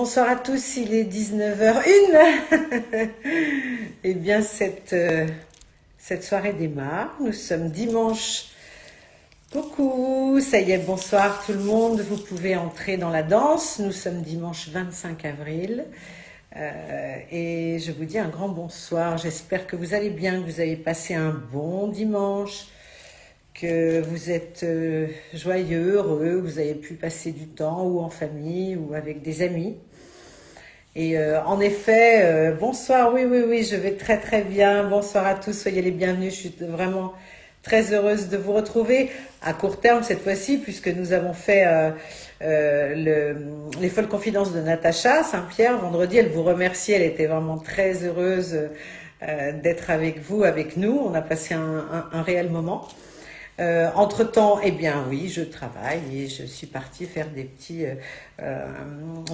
Bonsoir à tous, il est 19h01. Eh bien, cette soirée démarre. Nous sommes dimanche. Coucou, ça y est, bonsoir tout le monde. Vous pouvez entrer dans la danse. Nous sommes dimanche 25 avril. Et je vous dis un grand bonsoir. J'espère que vous allez bien, que vous avez passé un bon dimanche, que vous êtes joyeux, heureux, vous avez pu passer du temps ou en famille ou avec des amis. Et en effet, bonsoir, oui, je vais très très bien. Bonsoir à tous, soyez les bienvenus. Je suis vraiment très heureuse de vous retrouver à court terme cette fois-ci, puisque nous avons fait les folles confidences de Natacha Saint-Pierre vendredi. Elle vous remercie, elle était vraiment très heureuse d'être avec vous, avec nous. On a passé un réel moment. Entre-temps, eh bien oui, je travaille et je suis partie faire des petits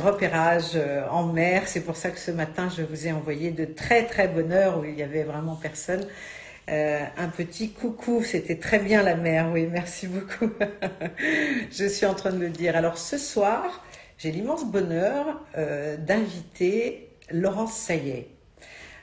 repérages en mer. C'est pour ça que ce matin, je vous ai envoyé de très très bonne heure où il y avait vraiment personne. Un petit coucou, c'était très bien la mer, oui, merci beaucoup. Je suis en train de le dire. Alors ce soir, j'ai l'immense bonheur d'inviter Laurence Saillet.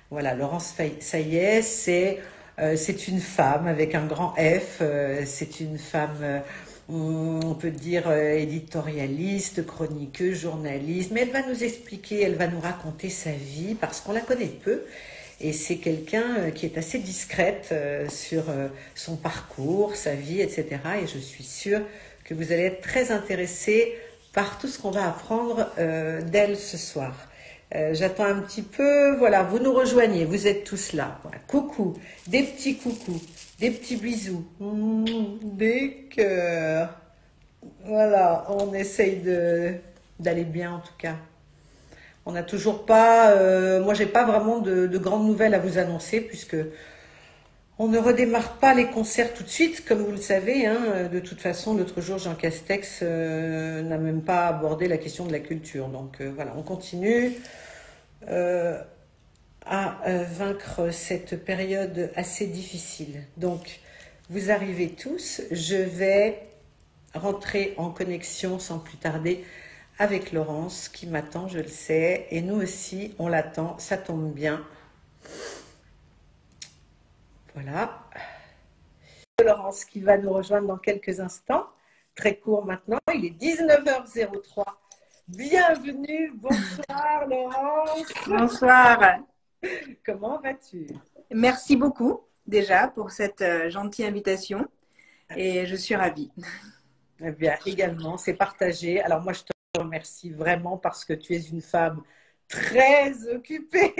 Voilà, Laurence Saillet, c'est une femme avec un grand F, c'est une femme, on peut dire, éditorialiste, chroniqueuse, journaliste, mais elle va nous expliquer, elle va nous raconter sa vie parce qu'on la connaît peu. Et c'est quelqu'un qui est assez discrète sur son parcours, sa vie, etc. Et je suis sûre que vous allez être très intéressés par tout ce qu'on va apprendre d'elle ce soir. J'attends un petit peu, voilà, vous nous rejoignez, vous êtes tous là. Voilà. Coucou, des petits coucous, des petits bisous, des cœurs. Voilà, on essaye d'aller bien en tout cas. On n'a toujours pas, moi j'ai pas vraiment de grandes nouvelles à vous annoncer puisque on ne redémarre pas les concerts tout de suite, comme vous le savez. Hein. De toute façon, l'autre jour, Jean Castex n'a même pas abordé la question de la culture. Donc voilà, on continue à vaincre cette période assez difficile. Donc, vous arrivez tous. Je vais rentrer en connexion sans plus tarder avec Laurence qui m'attend, je le sais. Et nous aussi, on l'attend. Ça tombe bien. Voilà. Laurence qui va nous rejoindre dans quelques instants. Très court maintenant. Il est 19h03. Bienvenue. Bonsoir Laurence. Bonsoir. Comment vas-tu? Merci beaucoup déjà pour cette gentille invitation et je suis ravie. Eh bien, également, c'est partagé. Alors moi, je te remercie vraiment parce que tu es une femme très occupée.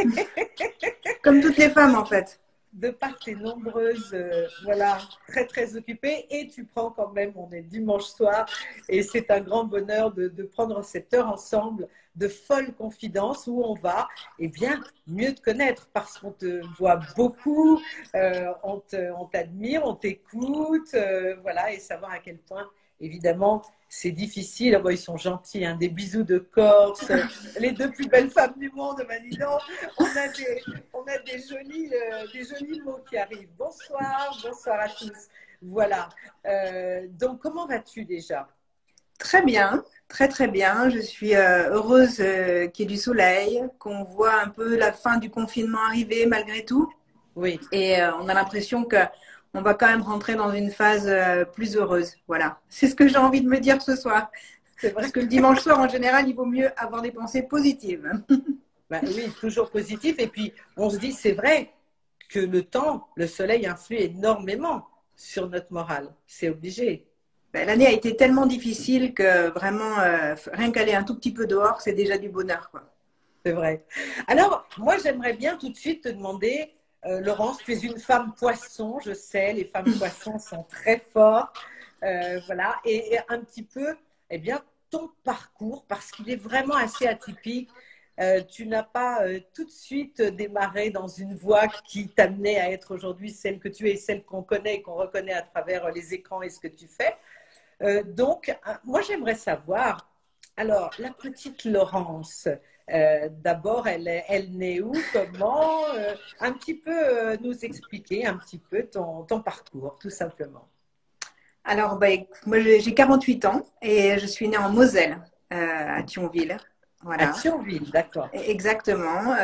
Comme toutes les femmes en fait. De par tes nombreuses, voilà, très très occupées, et tu prends quand même, on est dimanche soir, et c'est un grand bonheur de prendre cette heure ensemble de folles confidences où on va, eh bien, mieux te connaître parce qu'on te voit beaucoup, on t'admire, on t'écoute, voilà, et savoir à quel point, évidemment, c'est difficile. Bon, ils sont gentils, hein, des bisous de Corse, les deux plus belles femmes du monde, ben dis donc, on a des jolis mots qui arrivent. Bonsoir, bonsoir à tous. Voilà. Donc, comment vas-tu déjà? Très bien, très très bien. Je suis heureuse qu'il y ait du soleil, qu'on voit un peu la fin du confinement arriver malgré tout. Oui. Et on a l'impression que on va quand même rentrer dans une phase plus heureuse. Voilà, c'est ce que j'ai envie de me dire ce soir. C'est vrai. Parce que le dimanche soir, en général, il vaut mieux avoir des pensées positives. Ben oui, toujours positif. Et puis, on se dit, c'est vrai que le temps, le soleil influe énormément sur notre morale. C'est obligé. Ben, l'année a été tellement difficile que vraiment, rien qu'aller un tout petit peu dehors, c'est déjà du bonheur, quoi. C'est vrai. Alors, moi, j'aimerais bien tout de suite te demander, Laurence, tu es une femme poisson, je sais, les femmes poissons sont très fortes. Voilà, et un petit peu, eh bien, ton parcours, parce qu'il est vraiment assez atypique. Tu n'as pas tout de suite démarré dans une voie qui t'amenait à être aujourd'hui celle que tu es, celle qu'on connaît et qu'on reconnaît à travers les écrans et ce que tu fais. Donc, moi, j'aimerais savoir, alors, la petite Laurence, d'abord, elle naît où, comment, un petit peu nous expliquer un petit peu ton parcours, tout simplement. Alors, ben, moi, j'ai 48 ans et je suis née en Moselle, à Thionville. Voilà. À Thionville, d'accord. Exactement.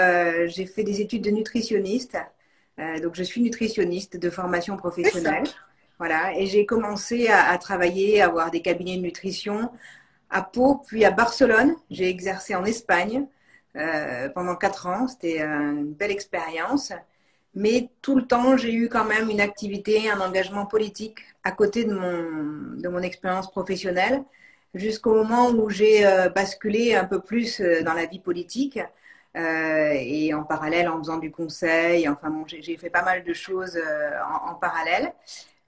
J'ai fait des études de nutritionniste. Donc, je suis nutritionniste de formation C'est ça. professionnelle. Voilà. Et j'ai commencé à travailler, à avoir des cabinets de nutrition à Pau, puis à Barcelone. J'ai exercé en Espagne pendant 4 ans. C'était une belle expérience. Mais tout le temps, j'ai eu quand même une activité, un engagement politique à côté de mon expérience professionnelle, jusqu'au moment où j'ai basculé un peu plus dans la vie politique. Et en parallèle, en faisant du conseil, enfin bon, j'ai fait pas mal de choses en parallèle.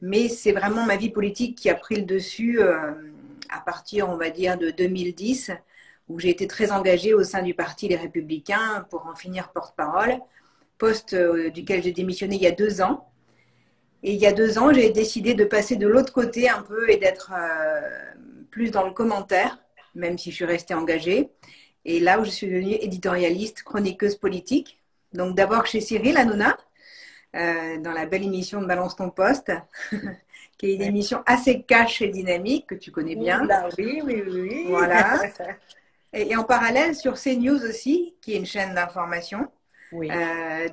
Mais c'est vraiment ma vie politique qui a pris le dessus à partir, on va dire, de 2010, où j'ai été très engagée au sein du Parti Les Républicains pour en finir porte-parole, poste duquel j'ai démissionné il y a 2 ans. Et il y a 2 ans, j'ai décidé de passer de l'autre côté un peu et d'être plus dans le commentaire, même si je suis restée engagée. Et là où je suis devenue éditorialiste, chroniqueuse politique. Donc d'abord chez Cyril Hanouna, dans la belle émission de Balance ton poste, qui est une Ouais. émission assez cash et dynamique, que tu connais Ouh bien. là, oui, oui, oui. Voilà. Et en parallèle sur CNews aussi, qui est une chaîne d'information. Oui.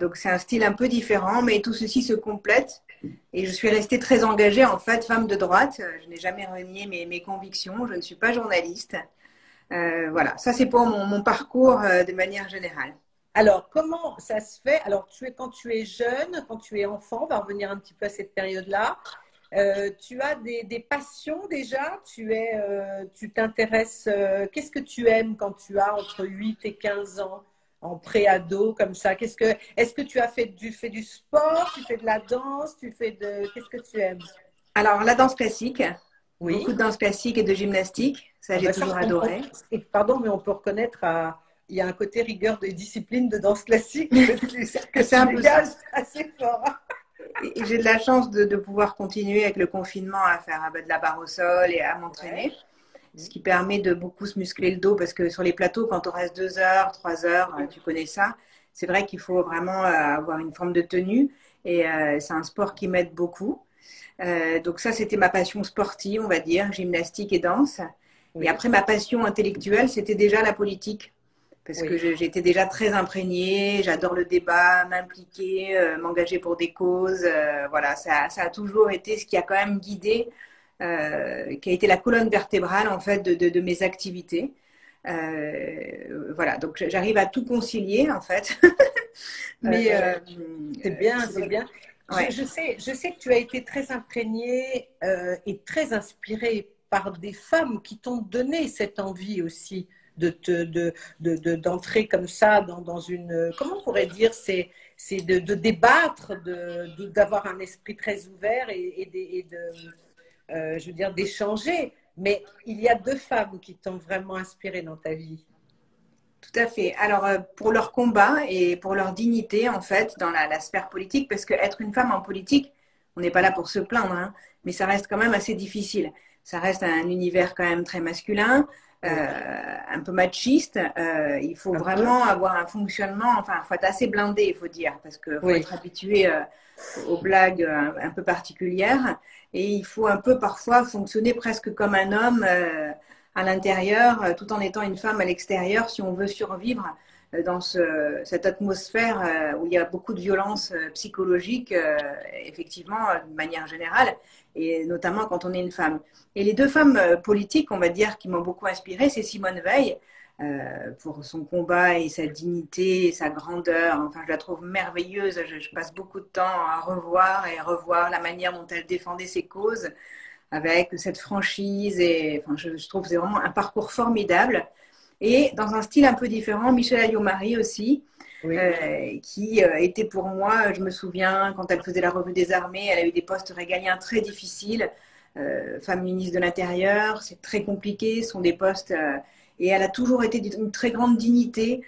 Donc c'est un style un peu différent, mais tout ceci se complète. Et je suis restée très engagée, en fait, femme de droite. Je n'ai jamais renié mes convictions. Je ne suis pas journaliste. Voilà, ça c'est pour mon parcours de manière générale. Alors, comment ça se fait? Alors, quand tu es jeune, quand tu es enfant, on va revenir un petit peu à cette période-là. Tu as des passions déjà? Tu t'intéresses, qu'est-ce que tu aimes quand tu as entre 8 et 15 ans, en pré-ado, comme ça? Est-ce que tu fais du sport, tu fais de la danse, qu'est-ce que tu aimes? Alors, la danse classique, beaucoup de Oui. danse classique et de gymnastique, ça Ah j'ai ben ça, toujours adoré. pardon, mais on peut reconnaître il y a un côté rigueur de discipline de danse classique que C'est tu un peu ça. dégages assez fort. Et j'ai de la chance de pouvoir continuer avec le confinement à faire de la barre au sol et à Ouais. m'entraîner, ce qui permet de beaucoup se muscler le dos parce que sur les plateaux, quand on reste 2 heures, 3 heures, tu connais ça, c'est vrai qu'il faut vraiment avoir une forme de tenue et c'est un sport qui m'aide beaucoup. Donc ça, c'était ma passion sportive, on va dire, gymnastique et danse. Et Oui, après, ma passion intellectuelle, c'était déjà la politique. Parce que oui. j'étais déjà très imprégnée, j'adore le débat, m'impliquer, m'engager pour des causes. Voilà, ça a toujours été ce qui a quand même guidé, qui a été la colonne vertébrale en fait de mes activités. Voilà, donc j'arrive à tout concilier en fait. Mais Euh, c'est bien, c'est c'est vrai. bien. Ouais. Je sais que tu as été très imprégnée et très inspirée par des femmes qui t'ont donné cette envie aussi d'entrer comme ça dans une, comment on pourrait dire, c'est de débattre, d'avoir un esprit très ouvert je veux dire, d'échanger. Mais il y a deux femmes qui t'ont vraiment inspirée dans ta vie. Tout à fait. Alors, pour leur combat et pour leur dignité, en fait, dans la sphère politique, parce qu'être une femme en politique, on n'est pas là pour se plaindre, hein, mais ça reste quand même assez difficile. Ça reste un univers quand même très masculin, Oui, un peu machiste. Il faut un peu. vraiment avoir un fonctionnement, enfin, il faut être assez blindé, il faut dire, parce qu'il faut Oui. être habitué aux blagues un peu particulières et il faut un peu parfois fonctionner presque comme un homme. À l'intérieur, tout en étant une femme à l'extérieur, si on veut survivre dans cette atmosphère où il y a beaucoup de violence psychologique, effectivement, de manière générale, et notamment quand on est une femme. Et les deux femmes politiques, on va dire, qui m'ont beaucoup inspirée, c'est Simone Veil, pour son combat et sa dignité et sa grandeur. Enfin, je la trouve merveilleuse. Je passe beaucoup de temps à revoir et revoir la manière dont elle défendait ses causes avec cette franchise. Et enfin, je trouve que c'est vraiment un parcours formidable. Et dans un style un peu différent, Michèle Alliot-Marie aussi, Oui. qui était pour moi, je me souviens, quand elle faisait la revue des armées, elle a eu des postes régaliens très difficiles. Femme ministre de l'Intérieur, c'est très compliqué, ce sont des postes. Et elle a toujours été d'une très grande dignité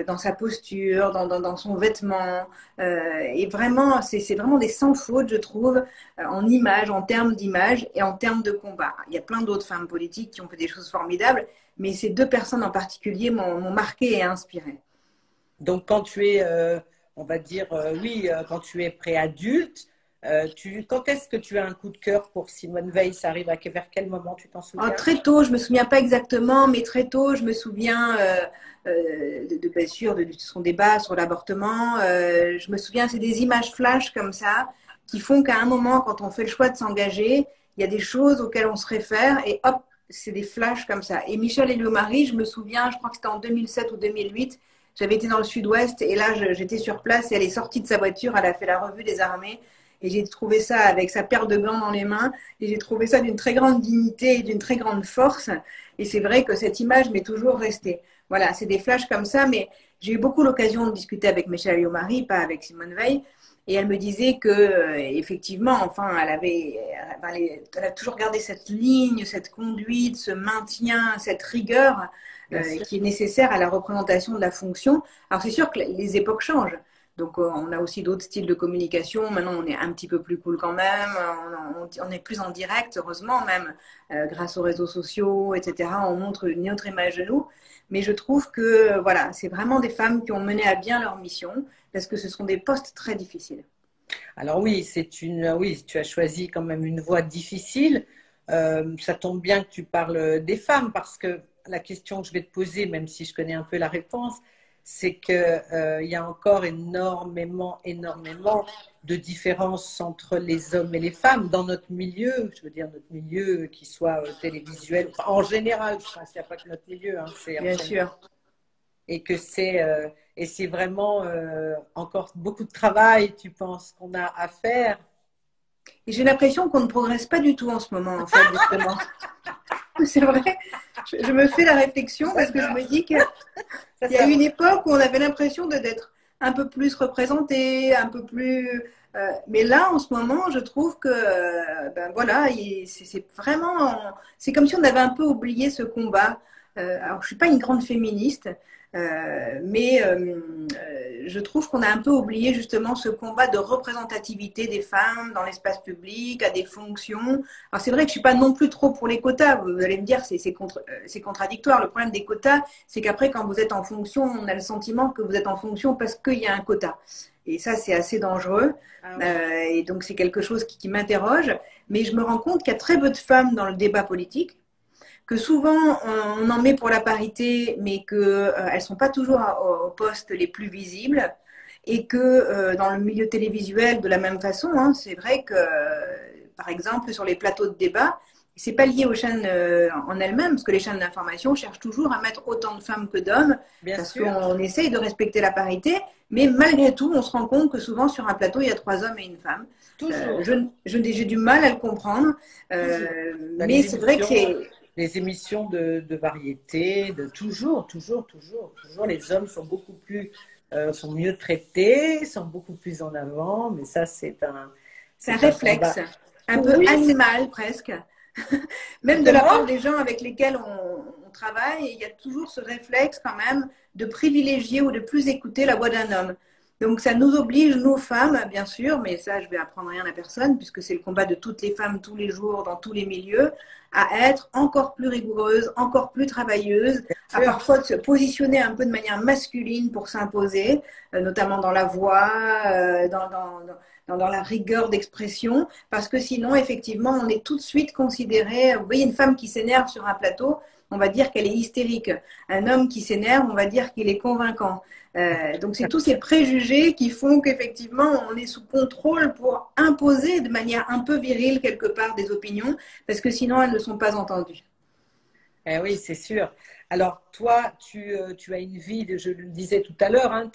dans sa posture, dans son vêtement. Et vraiment, c'est vraiment des sans faute, je trouve, en image, en termes d'image et en termes de combat. Il y a plein d'autres femmes politiques qui ont fait des choses formidables, mais ces deux personnes en particulier m'ont marqué et inspiré. Donc, quand tu es, on va dire, oui, quand tu es préadulte, Quand est-ce que tu as un coup de cœur pour Simone Veil? Ça arrive vers quel moment, tu t'en Oh, souviens? très tôt, je me souviens pas exactement, mais très tôt, je me souviens bien sûr de son débat sur l'avortement. Je me souviens, c'est des images flash comme ça qui font qu'à un moment, quand on fait le choix de s'engager, il y a des choses auxquelles on se réfère et hop, c'est des flashs comme ça. Et Michèle Élio-Marie, je me souviens, je crois que c'était en 2007 ou 2008, j'avais été dans le sud-ouest et là, j'étais sur place et elle est sortie de sa voiture, elle a fait la revue des armées et j'ai trouvé ça avec sa paire de gants dans les mains. Et j'ai trouvé ça d'une très grande dignité et d'une très grande force. Et c'est vrai que cette image m'est toujours restée. Voilà, c'est des flashs comme ça, mais j'ai eu beaucoup l'occasion de discuter avec Michèle Alliot-Marie, pas avec Simone Veil. Et elle me disait que, effectivement, enfin, elle a toujours gardé cette ligne, cette conduite, ce maintien, cette rigueur Bien sûr. qui est nécessaire à la représentation de la fonction. Alors, c'est sûr que les époques changent. Donc, on a aussi d'autres styles de communication. Maintenant, on est un petit peu plus cool quand même. On est plus en direct, heureusement, même grâce aux réseaux sociaux, etc. On montre une autre image de nous. Mais je trouve que, voilà, c'est vraiment des femmes qui ont mené à bien leur mission parce que ce sont des postes très difficiles. Alors oui, oui, tu as choisi quand même une voie difficile. Ça tombe bien que tu parles des femmes parce que la question que je vais te poser, même si je connais un peu la réponse, c'est que il y a encore énormément de différences entre les hommes et les femmes dans notre milieu. Je veux dire notre milieu qui soit télévisuel, enfin, en général. Je pense qu'il n'y a pas que notre milieu, hein, c'est en Bien général. sûr. Et que c'est vraiment encore beaucoup de travail, tu penses, qu'on a à faire. Et j'ai l'impression qu'on ne progresse pas du tout en ce moment, en fait, justement. C'est vrai. Je me fais la réflexion parce que je me dis qu'il y a eu une époque où on avait l'impression d'être un peu plus représenté, un peu plus. Mais là, en ce moment, je trouve que, ben voilà, c'est vraiment. C'est comme si on avait un peu oublié ce combat. Alors, je suis pas une grande féministe, mais je trouve qu'on a un peu oublié justement ce combat de représentativité des femmes dans l'espace public, à des fonctions. Alors c'est vrai que je suis pas non plus trop pour les quotas. Vous allez me dire c'est contradictoire. Le problème des quotas, c'est qu'après quand vous êtes en fonction, on a le sentiment que vous êtes en fonction parce qu'il y a un quota. Et ça c'est assez dangereux. Ah oui. Et donc c'est quelque chose qui m'interroge. Mais je me rends compte qu'il y a très peu de femmes dans le débat politique, que souvent on en met pour la parité, mais qu'elles ne sont pas toujours aux postes les plus visibles, et que dans le milieu télévisuel, de la même façon, hein, c'est vrai que, par exemple, sur les plateaux de débat, c'est pas lié aux chaînes en elles-mêmes, parce que les chaînes d'information cherchent toujours à mettre autant de femmes que d'hommes, Bien parce sûr, qu'on essaye de respecter la parité, mais malgré tout, on se rend compte que souvent sur un plateau, il y a 3 hommes et une femme. toujours, J'ai du mal à le comprendre, toujours. Dans mais c'est vrai que c'est les émissions de variété, toujours, les hommes sont beaucoup plus, sont mieux traités, sont beaucoup plus en avant, mais ça, c'est un c'est un combat. réflexe, un peu Oui, animal presque. Même de la comment? part des gens avec lesquels on travaille, il y a toujours ce réflexe quand même de privilégier ou de plus écouter la voix d'un homme. Donc ça nous oblige, nous femmes, bien sûr, mais ça je vais apprendre rien à personne, puisque c'est le combat de toutes les femmes tous les jours, dans tous les milieux, à être encore plus rigoureuses, encore plus travailleuses, à Bien sûr. parfois se positionner un peu de manière masculine pour s'imposer, notamment dans la voix, dans la rigueur d'expression, parce que sinon, effectivement, on est tout de suite considéré. Vous voyez, une femme qui s'énerve sur un plateau, on va dire qu'elle est hystérique. Un homme qui s'énerve, on va dire qu'il est convaincant. Donc, c'est tous ces préjugés qui font qu'effectivement, on est sous contrôle pour imposer de manière un peu virile, quelque part, des opinions, parce que sinon, elles ne sont pas entendues. Eh oui, c'est sûr. Alors, toi, tu as une vie, je le disais tout à l'heure, hein,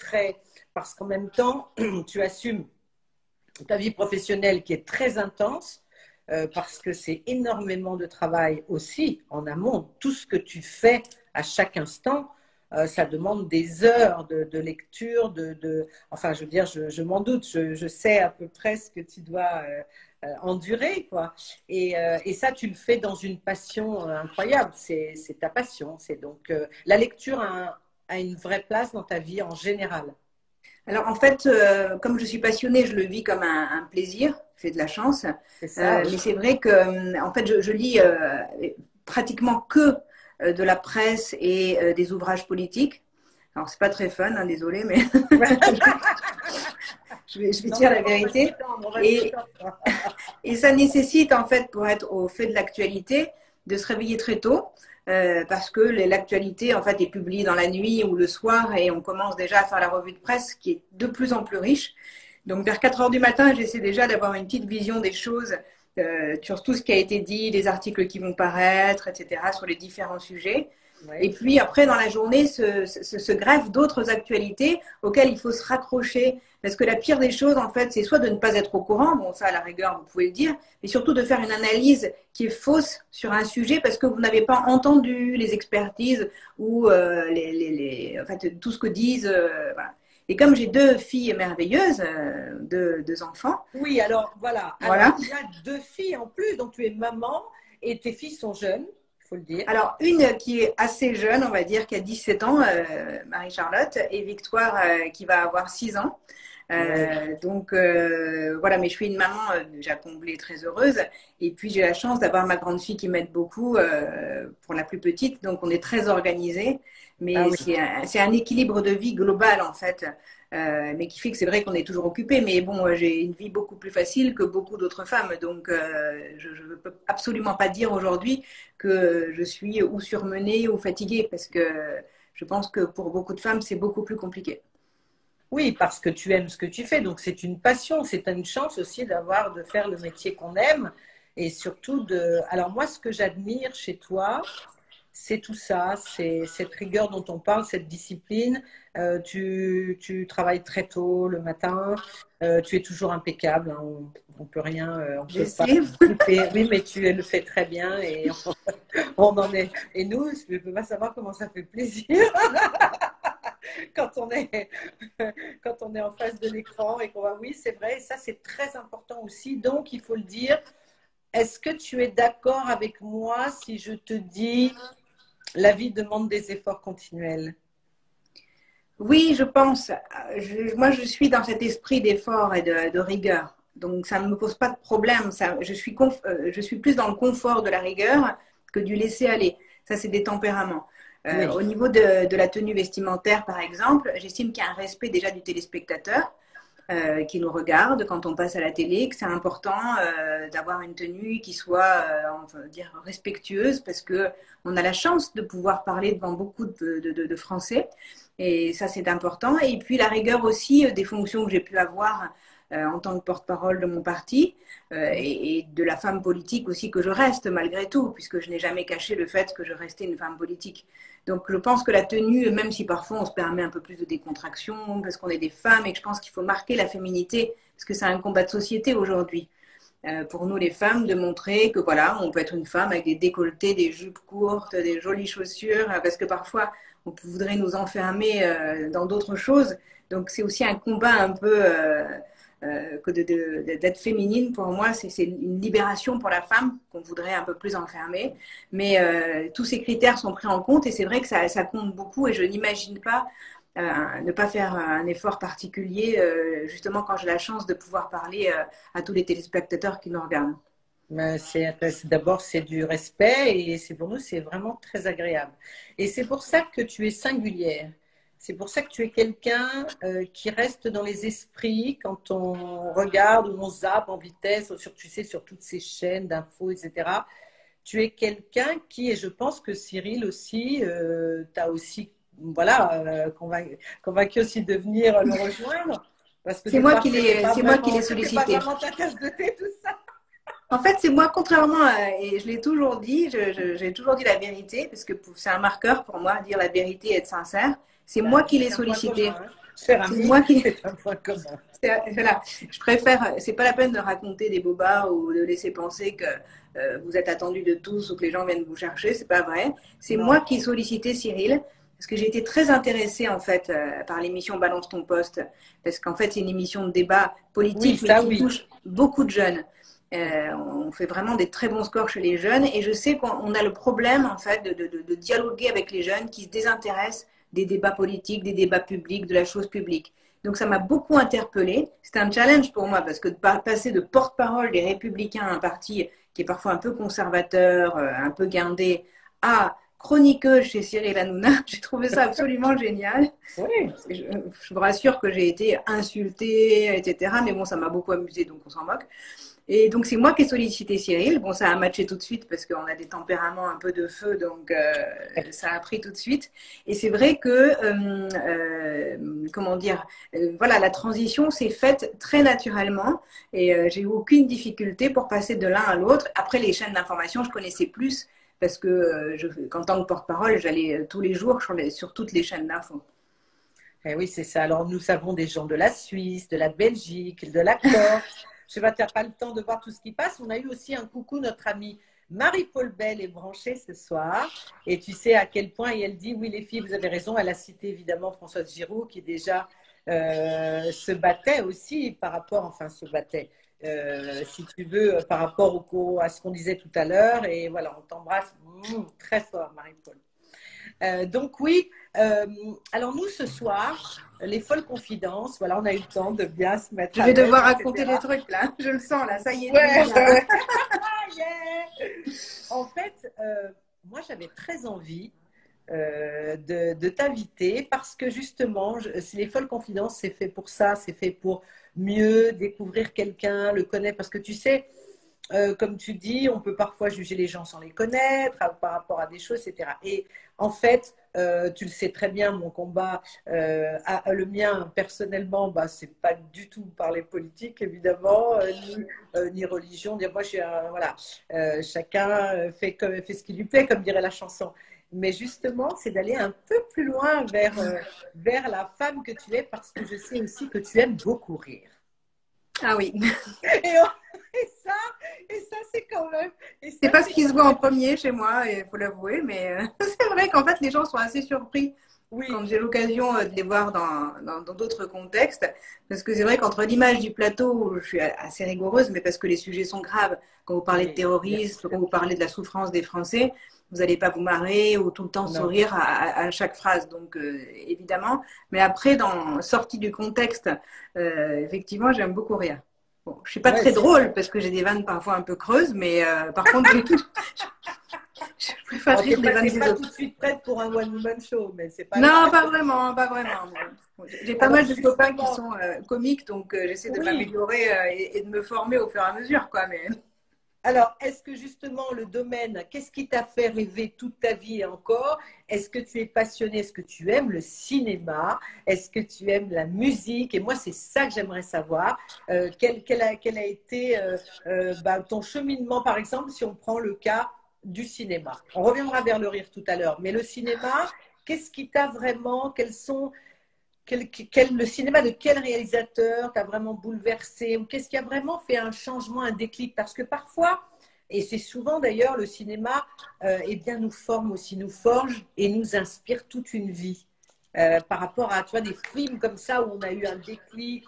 parce qu'en même temps, tu assumes ta vie professionnelle qui est très intense, parce que c'est énormément de travail aussi en amont. Tout ce que tu fais à chaque instant, ça demande des heures de lecture, enfin, je veux dire, je m'en doute, je sais à peu près ce que tu dois endurer, quoi. Et ça, tu le fais dans une passion incroyable. C'est ta passion. C'est donc la lecture a une vraie place dans ta vie en général. Alors en fait, comme je suis passionnée, je le vis comme un plaisir. J'ai de la chance, C'est ça, oui. mais c'est vrai que en fait, je lis pratiquement que de la presse et des ouvrages politiques. Alors c'est pas très fun, hein, désolé, mais je vais Non, dire non, la vérité. on va Et, t'étendre. et ça nécessite, en fait, pour être au fait de l'actualité, de se réveiller très tôt. Parce que l'actualité, en fait, est publiée dans la nuit ou le soir et on commence déjà à faire la revue de presse qui est de plus en plus riche. Donc, vers 4 heures du matin, j'essaie déjà d'avoir une petite vision des choses sur tout ce qui a été dit, les articles qui vont paraître, etc., sur les différents sujets. Et Oui. puis après, dans la journée, se greffent d'autres actualités auxquelles il faut se raccrocher. Parce que la pire des choses, en fait, c'est soit de ne pas être au courant, bon, ça, à la rigueur, vous pouvez le dire, mais surtout de faire une analyse qui est fausse sur un sujet parce que vous n'avez pas entendu les expertises ou en fait, tout ce que disent. Voilà. Et comme j'ai deux filles merveilleuses, deux enfants, Oui, alors voilà. Alors, voilà. tu as deux filles en plus, donc tu es maman et tes filles sont jeunes, il faut le dire. Alors, une qui est assez jeune, on va dire, qui a 17 ans, Marie-Charlotte, et Victoire qui va avoir 6 ans. Oui. Voilà, mais je suis une maman déjà comblée, très heureuse. Et puis j'ai la chance d'avoir ma grande fille qui m'aide beaucoup pour la plus petite. Donc on est très organisés. Ah Mais oui. c'est un équilibre de vie global en fait. Mais qui fait que c'est vrai qu'on est toujours occupé. Mais bon, j'ai une vie beaucoup plus facile que beaucoup d'autres femmes. Donc je ne peux absolument pas dire aujourd'hui que je suis ou surmenée ou fatiguée parce que je pense que pour beaucoup de femmes, c'est beaucoup plus compliqué. Oui, parce que tu aimes ce que tu fais, donc c'est une passion, c'est une chance aussi d'avoir, de faire le métier qu'on aime et surtout de. Alors moi, ce que j'admire chez toi, c'est tout ça, c'est cette rigueur dont on parle, cette discipline. Tu travailles très tôt le matin, tu es toujours impeccable, hein, on peut rien, on peut pas J'essaie. couper. Oui, mais tu le fais très bien et on en est. Et nous, je ne peux pas savoir comment ça fait plaisir quand on est, quand on est en face de l'écran et qu'on va, oui, c'est vrai, et ça c'est très important aussi. Donc, il faut le dire. Est-ce que tu es d'accord avec moi si je te dis la vie demande des efforts continuels? Oui, je pense. Moi, je suis dans cet esprit d'effort et de rigueur. Donc, ça ne me pose pas de problème. Je suis plus dans le confort de la rigueur que du laisser aller. Ça, c'est des tempéraments. Oui. Au niveau de la tenue vestimentaire, par exemple, j'estime qu'il y a un respect déjà du téléspectateur qui nous regarde quand on passe à la télé, que c'est important d'avoir une tenue qui soit, on va dire, respectueuse parce que on a la chance de pouvoir parler devant beaucoup de Français. Et ça, c'est important. Et puis la rigueur aussi des fonctions que j'ai pu avoir en tant que porte-parole de mon parti et de la femme politique aussi que je reste malgré tout, puisque je n'ai jamais caché le fait que je restais une femme politique. Donc je pense que la tenue, même si parfois on se permet un peu plus de décontraction parce qu'on est des femmes et que je pense qu'il faut marquer la féminité, parce que c'est un combat de société aujourd'hui. Pour nous les femmes, de montrer que voilà, on peut être une femme avec des décolletés, des jupes courtes, des jolies chaussures, parce que parfois on voudrait nous enfermer dans d'autres choses. Donc c'est aussi un combat un peu que d'être féminine. Pour moi, c'est une libération pour la femme qu'on voudrait un peu plus enfermer. Mais tous ces critères sont pris en compte et c'est vrai que ça compte beaucoup et je n'imagine pas ne pas faire un effort particulier justement quand j'ai la chance de pouvoir parler à tous les téléspectateurs qui nous regardent. Mais d'abord, c'est du respect et c'est pour nous, c'est vraiment très agréable. Et c'est pour ça que tu es singulière. C'est pour ça que tu es quelqu'un qui reste dans les esprits quand on regarde ou on zappe en vitesse, sur, tu sais, sur toutes ces chaînes d'infos, etc. Tu es quelqu'un qui, et je pense que Cyril aussi, t'a aussi, voilà, convaincu aussi de venir le rejoindre. Parce qu'au départ, C'est moi qui l'ai c'était pas sollicité. vraiment ta tasse de thé, tout ça. En fait, c'est moi, contrairement à, et je l'ai toujours dit, j'ai toujours dit la vérité, parce que c'est un marqueur pour moi, dire la vérité et être sincère. C'est moi qui l'ai C'est un point sollicité. commun, hein. Cher C'est ami, moi qui, c'est un point commun. voilà, je préfère, c'est pas la peine de raconter des bobards ou de laisser penser que vous êtes attendu de tous ou que les gens viennent vous chercher, c'est pas vrai. C'est Non. moi qui ai sollicité Cyril, parce que j'ai été très intéressée en fait par l'émission Balance ton poste, parce qu'en fait c'est une émission de débat Oui, politique, mais ça qui oui. touche beaucoup de jeunes. On fait vraiment des très bons scores chez les jeunes et je sais qu'on a le problème en fait de dialoguer avec les jeunes qui se désintéressent des débats politiques, des débats publics, de la chose publique. Donc ça m'a beaucoup interpellée. C'était un challenge pour moi parce que de passer de porte-parole des Républicains à un parti qui est parfois un peu conservateur, un peu guindé, à chroniqueuse chez Cyril Hanouna. J'ai trouvé ça absolument génial. Oui. Je vous rassure que j'ai été insultée, etc. Mais bon, ça m'a beaucoup amusée, donc on s'en moque. Et donc, c'est moi qui ai sollicité Cyril. Bon, ça a matché tout de suite parce qu'on a des tempéraments un peu de feu, donc ça a pris tout de suite. Et c'est vrai que, comment dire, voilà, la transition s'est faite très naturellement et j'ai eu aucune difficulté pour passer de l'un à l'autre. Après, les chaînes d'information, je connaissais plus parce que, en tant que porte-parole, j'allais tous les jours sur toutes les chaînes d'infos. Eh oui, c'est ça. Alors, nous avons des gens de la Suisse, de la Belgique, de la Corse. Je sais pas, tu n'as pas le temps de voir tout ce qui passe. On a eu aussi un coucou, notre amie Marie-Paul Bell est branchée ce soir. Et tu sais à quel point, et elle dit, oui les filles, vous avez raison. Elle a cité évidemment Françoise Giroud qui déjà se battait aussi par rapport, enfin se battait, si tu veux, par rapport à ce qu'on disait tout à l'heure. Et voilà, on t'embrasse très fort, Marie-Paul. Donc oui, alors nous ce soir, les folles confidences, voilà, on a eu le temps de bien se mettre Je à vais l'aise, devoir etc. raconter des trucs là, je le sens là, ça y est. Ouais, ouais. Yeah. En fait, moi j'avais très envie de t'inviter parce que justement, les folles confidences, c'est fait pour ça, c'est fait pour mieux découvrir quelqu'un, le connaître, parce que tu sais, comme tu dis, on peut parfois juger les gens sans les connaître par rapport à des choses, etc. Et en fait, tu le sais très bien, mon combat, le mien personnellement, bah, c'est pas du tout parler politique, évidemment, ni religion. Moi, voilà, chacun fait ce qui lui plaît, comme dirait la chanson. Mais justement, c'est d'aller un peu plus loin vers la femme que tu es, parce que je sais aussi que tu aimes beaucoup rire. Ah oui. Et ça, c'est quand même. C'est pas ce qui se voit en premier chez moi, il faut l'avouer, mais c'est vrai qu'en fait, les gens sont assez surpris quand j'ai l'occasion de les voir dans d'autres contextes. Parce que c'est vrai qu'entre l'image du plateau, où je suis assez rigoureuse, mais parce que les sujets sont graves, quand vous parlez de terrorisme, quand vous parlez de la souffrance des Français, vous n'allez pas vous marrer ou tout le temps sourire à chaque phrase, donc évidemment. Mais après, sortie du contexte, effectivement, j'aime beaucoup rire. Bon, je suis pas très drôle parce que j'ai des vannes parfois un peu creuses, mais par contre, je préfère rire des vannes des autres. Pas tout de suite prête pour un one-woman show, mais c'est pas Non, pas vraiment, pas vraiment. J'ai pas mal de copains qui sont comiques, donc j'essaie de m'améliorer et de me former au fur et à mesure, quoi. Mais... Alors, est-ce que justement le domaine, qu'est-ce qui t'a fait rêver toute ta vie et encore? Est-ce que tu es passionné? Est-ce que tu aimes le cinéma? Est-ce que tu aimes la musique? Et moi, c'est ça que j'aimerais savoir. Quel a été ton cheminement, par exemple, si on prend le cas du cinéma? On reviendra vers le rire tout à l'heure. Mais le cinéma, qu'est-ce qui t'a vraiment, le cinéma de quel réalisateur t'a vraiment bouleversé ou qu'est-ce qui a vraiment fait un changement, un déclic? Parce que parfois, et c'est souvent d'ailleurs, le cinéma eh bien, nous forme aussi, nous forge et nous inspire toute une vie. Par rapport à des films comme ça où on a eu un déclic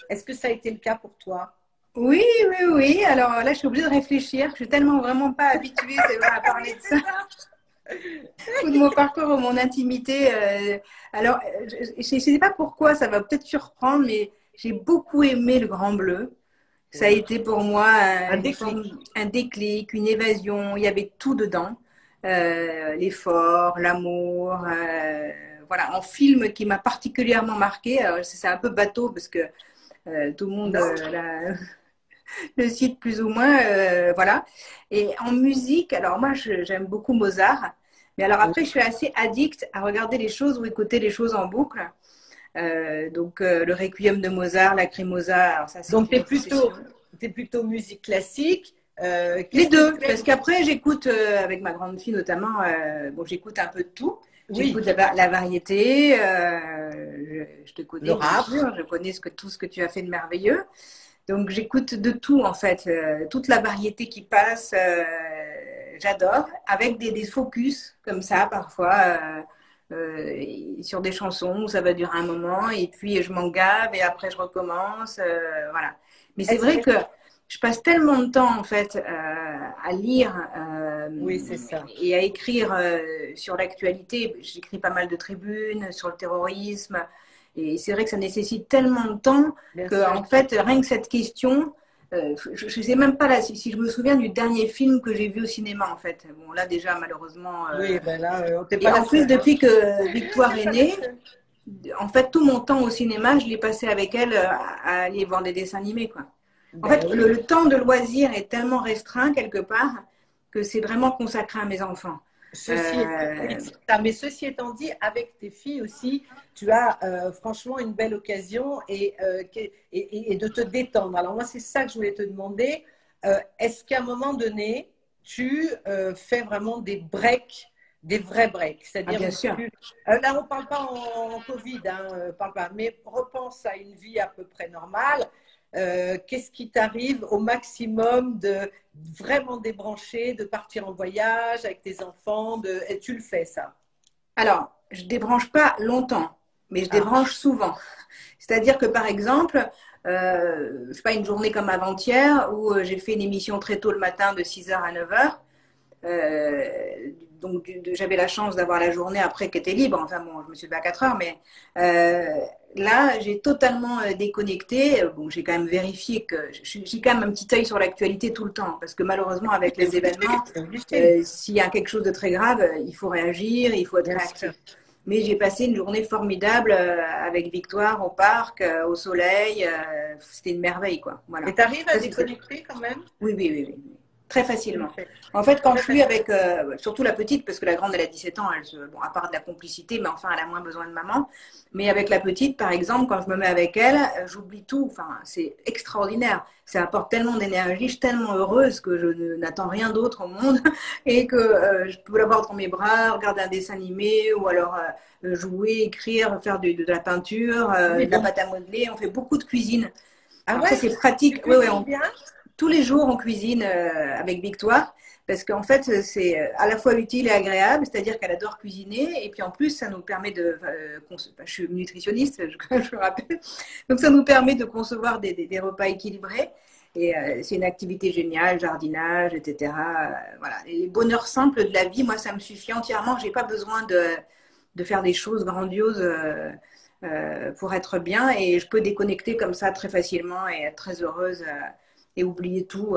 est-ce que ça a été le cas pour toi? Oui, oui, oui. Alors là, je suis obligée de réfléchir. Je suis tellement vraiment pas habituée, c'est vrai, à parler de ça. Ou de mon parcours ou mon intimité. Alors, je ne sais pas pourquoi, ça va peut-être surprendre, mais j'ai beaucoup aimé Le Grand Bleu. Ça a été pour moi un déclic, une évasion. Il y avait tout dedans. L'effort, l'amour. Voilà, un film qui m'a particulièrement marqué. C'est un peu bateau parce que tout le monde le cite plus ou moins. Voilà. Et en musique, alors moi, j'aime beaucoup Mozart. Mais alors après, je suis assez addict à regarder les choses ou écouter les choses en boucle. Donc, le Requiem de Mozart, Lacrimosa. Alors ça, donc, tu es plutôt musique classique. Les deux, parce qu'après, j'écoute, avec ma grande fille notamment, j'écoute un peu de tout. J'écoute la variété, je te connais, le rap. bien sûr, je connais tout ce que tu as fait de merveilleux. Donc, j'écoute de tout, en fait, toute la variété qui passe, j'adore, avec des focus comme ça, parfois, sur des chansons où ça va durer un moment, et puis je m'en gave, et après je recommence, voilà. Mais c'est vrai que je passe tellement de temps, en fait, à lire c'est ça. et à écrire sur l'actualité. J'écris pas mal de tribunes sur le terrorisme. Et c'est vrai que ça nécessite tellement de temps que, en fait, rien que cette question, je ne sais même pas là, si je me souviens du dernier film que j'ai vu au cinéma, en fait. Bon, là, déjà, malheureusement. Oui, ben là, on t'est Et pas la en plus, seule, hein. depuis que Victoire T'es est pas la née, seule. en fait, tout mon temps au cinéma, je l'ai passé avec elle à aller voir des dessins animés, quoi. En Ben fait, oui. le temps de loisir est tellement restreint quelque part que c'est vraiment consacré à mes enfants. Oui, Euh, c'est ça. Mais ceci étant dit, avec tes filles aussi, tu as franchement une belle occasion et de te détendre. Alors moi, c'est ça que je voulais te demander. Est-ce qu'à un moment donné, tu fais vraiment des breaks, des vrais breaks? ah, C'est-à-dire bien où sûr. là, on ne parle pas en Covid, hein, parle pas, mais repense à une vie à peu près normale. Qu'est-ce qui t'arrive au maximum de vraiment débrancher, de partir en voyage avec tes enfants, et tu le fais ça. Alors, je débranche pas longtemps, mais je Ah, débranche souvent. C'est-à-dire que, par exemple, je sais pas, une journée comme avant-hier où j'ai fait une émission très tôt le matin de 6 heures à 9 heures. Donc, j'avais la chance d'avoir la journée après qui était libre. Enfin, bon, je me suis levée à 4 heures, mais là, j'ai totalement déconnecté. Bon, j'ai quand même vérifié que j'ai quand même un petit œil sur l'actualité tout le temps, parce que malheureusement, avec c'est les obligé, événements, c'est obligé. s'il y a quelque chose de très grave, il faut réagir, il faut être Bien sûr. réactif. Mais j'ai passé une journée formidable avec Victoire au parc, au soleil. C'était une merveille, quoi. Et Voilà. tu arrives à Ça, déconnecter quand même? oui, oui, oui, oui. Très Tu le facilement. fais. En fait, quand je Très suis facile. avec, surtout la petite, parce que la grande, elle a 17 ans, bon, à part de la complicité, mais enfin, elle a moins besoin de maman. Mais avec la petite, par exemple, quand je me mets avec elle, j'oublie tout. Enfin, c'est extraordinaire. Ça apporte tellement d'énergie. Je suis tellement heureuse que je n'attends rien d'autre au monde et que je peux l'avoir dans mes bras, regarder un dessin animé ou alors jouer, écrire, faire de la peinture, Oui, de la donc, pâte à modeler. On fait beaucoup de cuisine. ah Alors ça, ouais, c'est tu pratique. Oui, oui, cuisines bien? tous les jours, on cuisine avec Victoire parce qu'en fait, c'est à la fois utile et agréable, c'est-à-dire qu'elle adore cuisiner et puis en plus, ça nous permet de. Je suis nutritionniste, je rappelle, donc ça nous permet de concevoir des repas équilibrés. Et c'est une activité géniale, jardinage, etc. Voilà. Et les bonheurs simples de la vie, moi, ça me suffit entièrement. J'ai pas besoin de faire des choses grandioses pour être bien et je peux déconnecter comme ça très facilement et être très heureuse et oublier tout.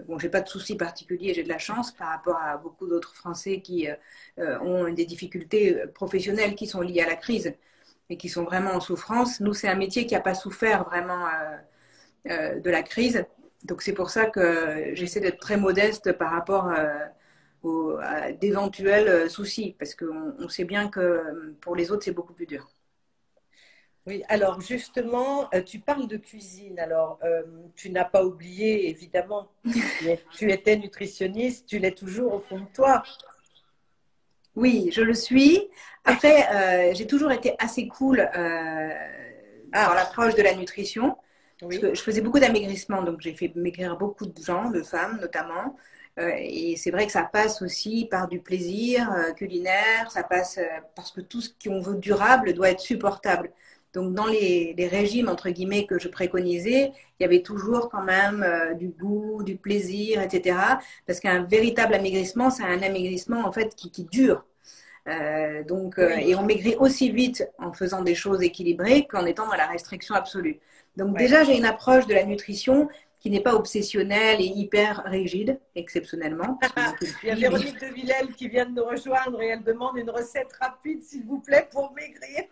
Bon, j'ai pas de soucis particuliers, j'ai de la chance par rapport à beaucoup d'autres Français qui ont des difficultés professionnelles qui sont liées à la crise et qui sont vraiment en souffrance. Nous, c'est un métier qui n'a pas souffert vraiment de la crise. Donc c'est pour ça que j'essaie d'être très modeste par rapport à d'éventuels soucis, parce qu'on sait bien que pour les autres, c'est beaucoup plus dur. Oui, alors justement, tu parles de cuisine. Alors, tu n'as pas oublié, évidemment, tu étais nutritionniste, tu l'es toujours au fond de toi. Oui, je le suis. Après, j'ai toujours été assez cool dans Ah, l'approche de la nutrition, parce oui, que je faisais beaucoup d'amaigrissement, donc j'ai fait maigrir beaucoup de gens, de femmes notamment. Et c'est vrai que ça passe aussi par du plaisir culinaire, ça passe parce que tout ce qu'on veut durable doit être supportable. Donc dans les régimes, entre guillemets, que je préconisais, il y avait toujours quand même du goût, du plaisir, etc. Parce qu'un véritable amaigrissement, c'est un amaigrissement en fait qui dure. oui, Et on maigrit aussi vite en faisant des choses équilibrées qu'en étant dans la restriction absolue. Donc ouais. déjà, j'ai une approche de la nutrition qui n'est pas obsessionnelle et hyper rigide, exceptionnellement, parce que beaucoup de Il y a filles, mais Véronique de Villèle qui vient de nous rejoindre et elle demande une recette rapide, s'il vous plaît, pour maigrir.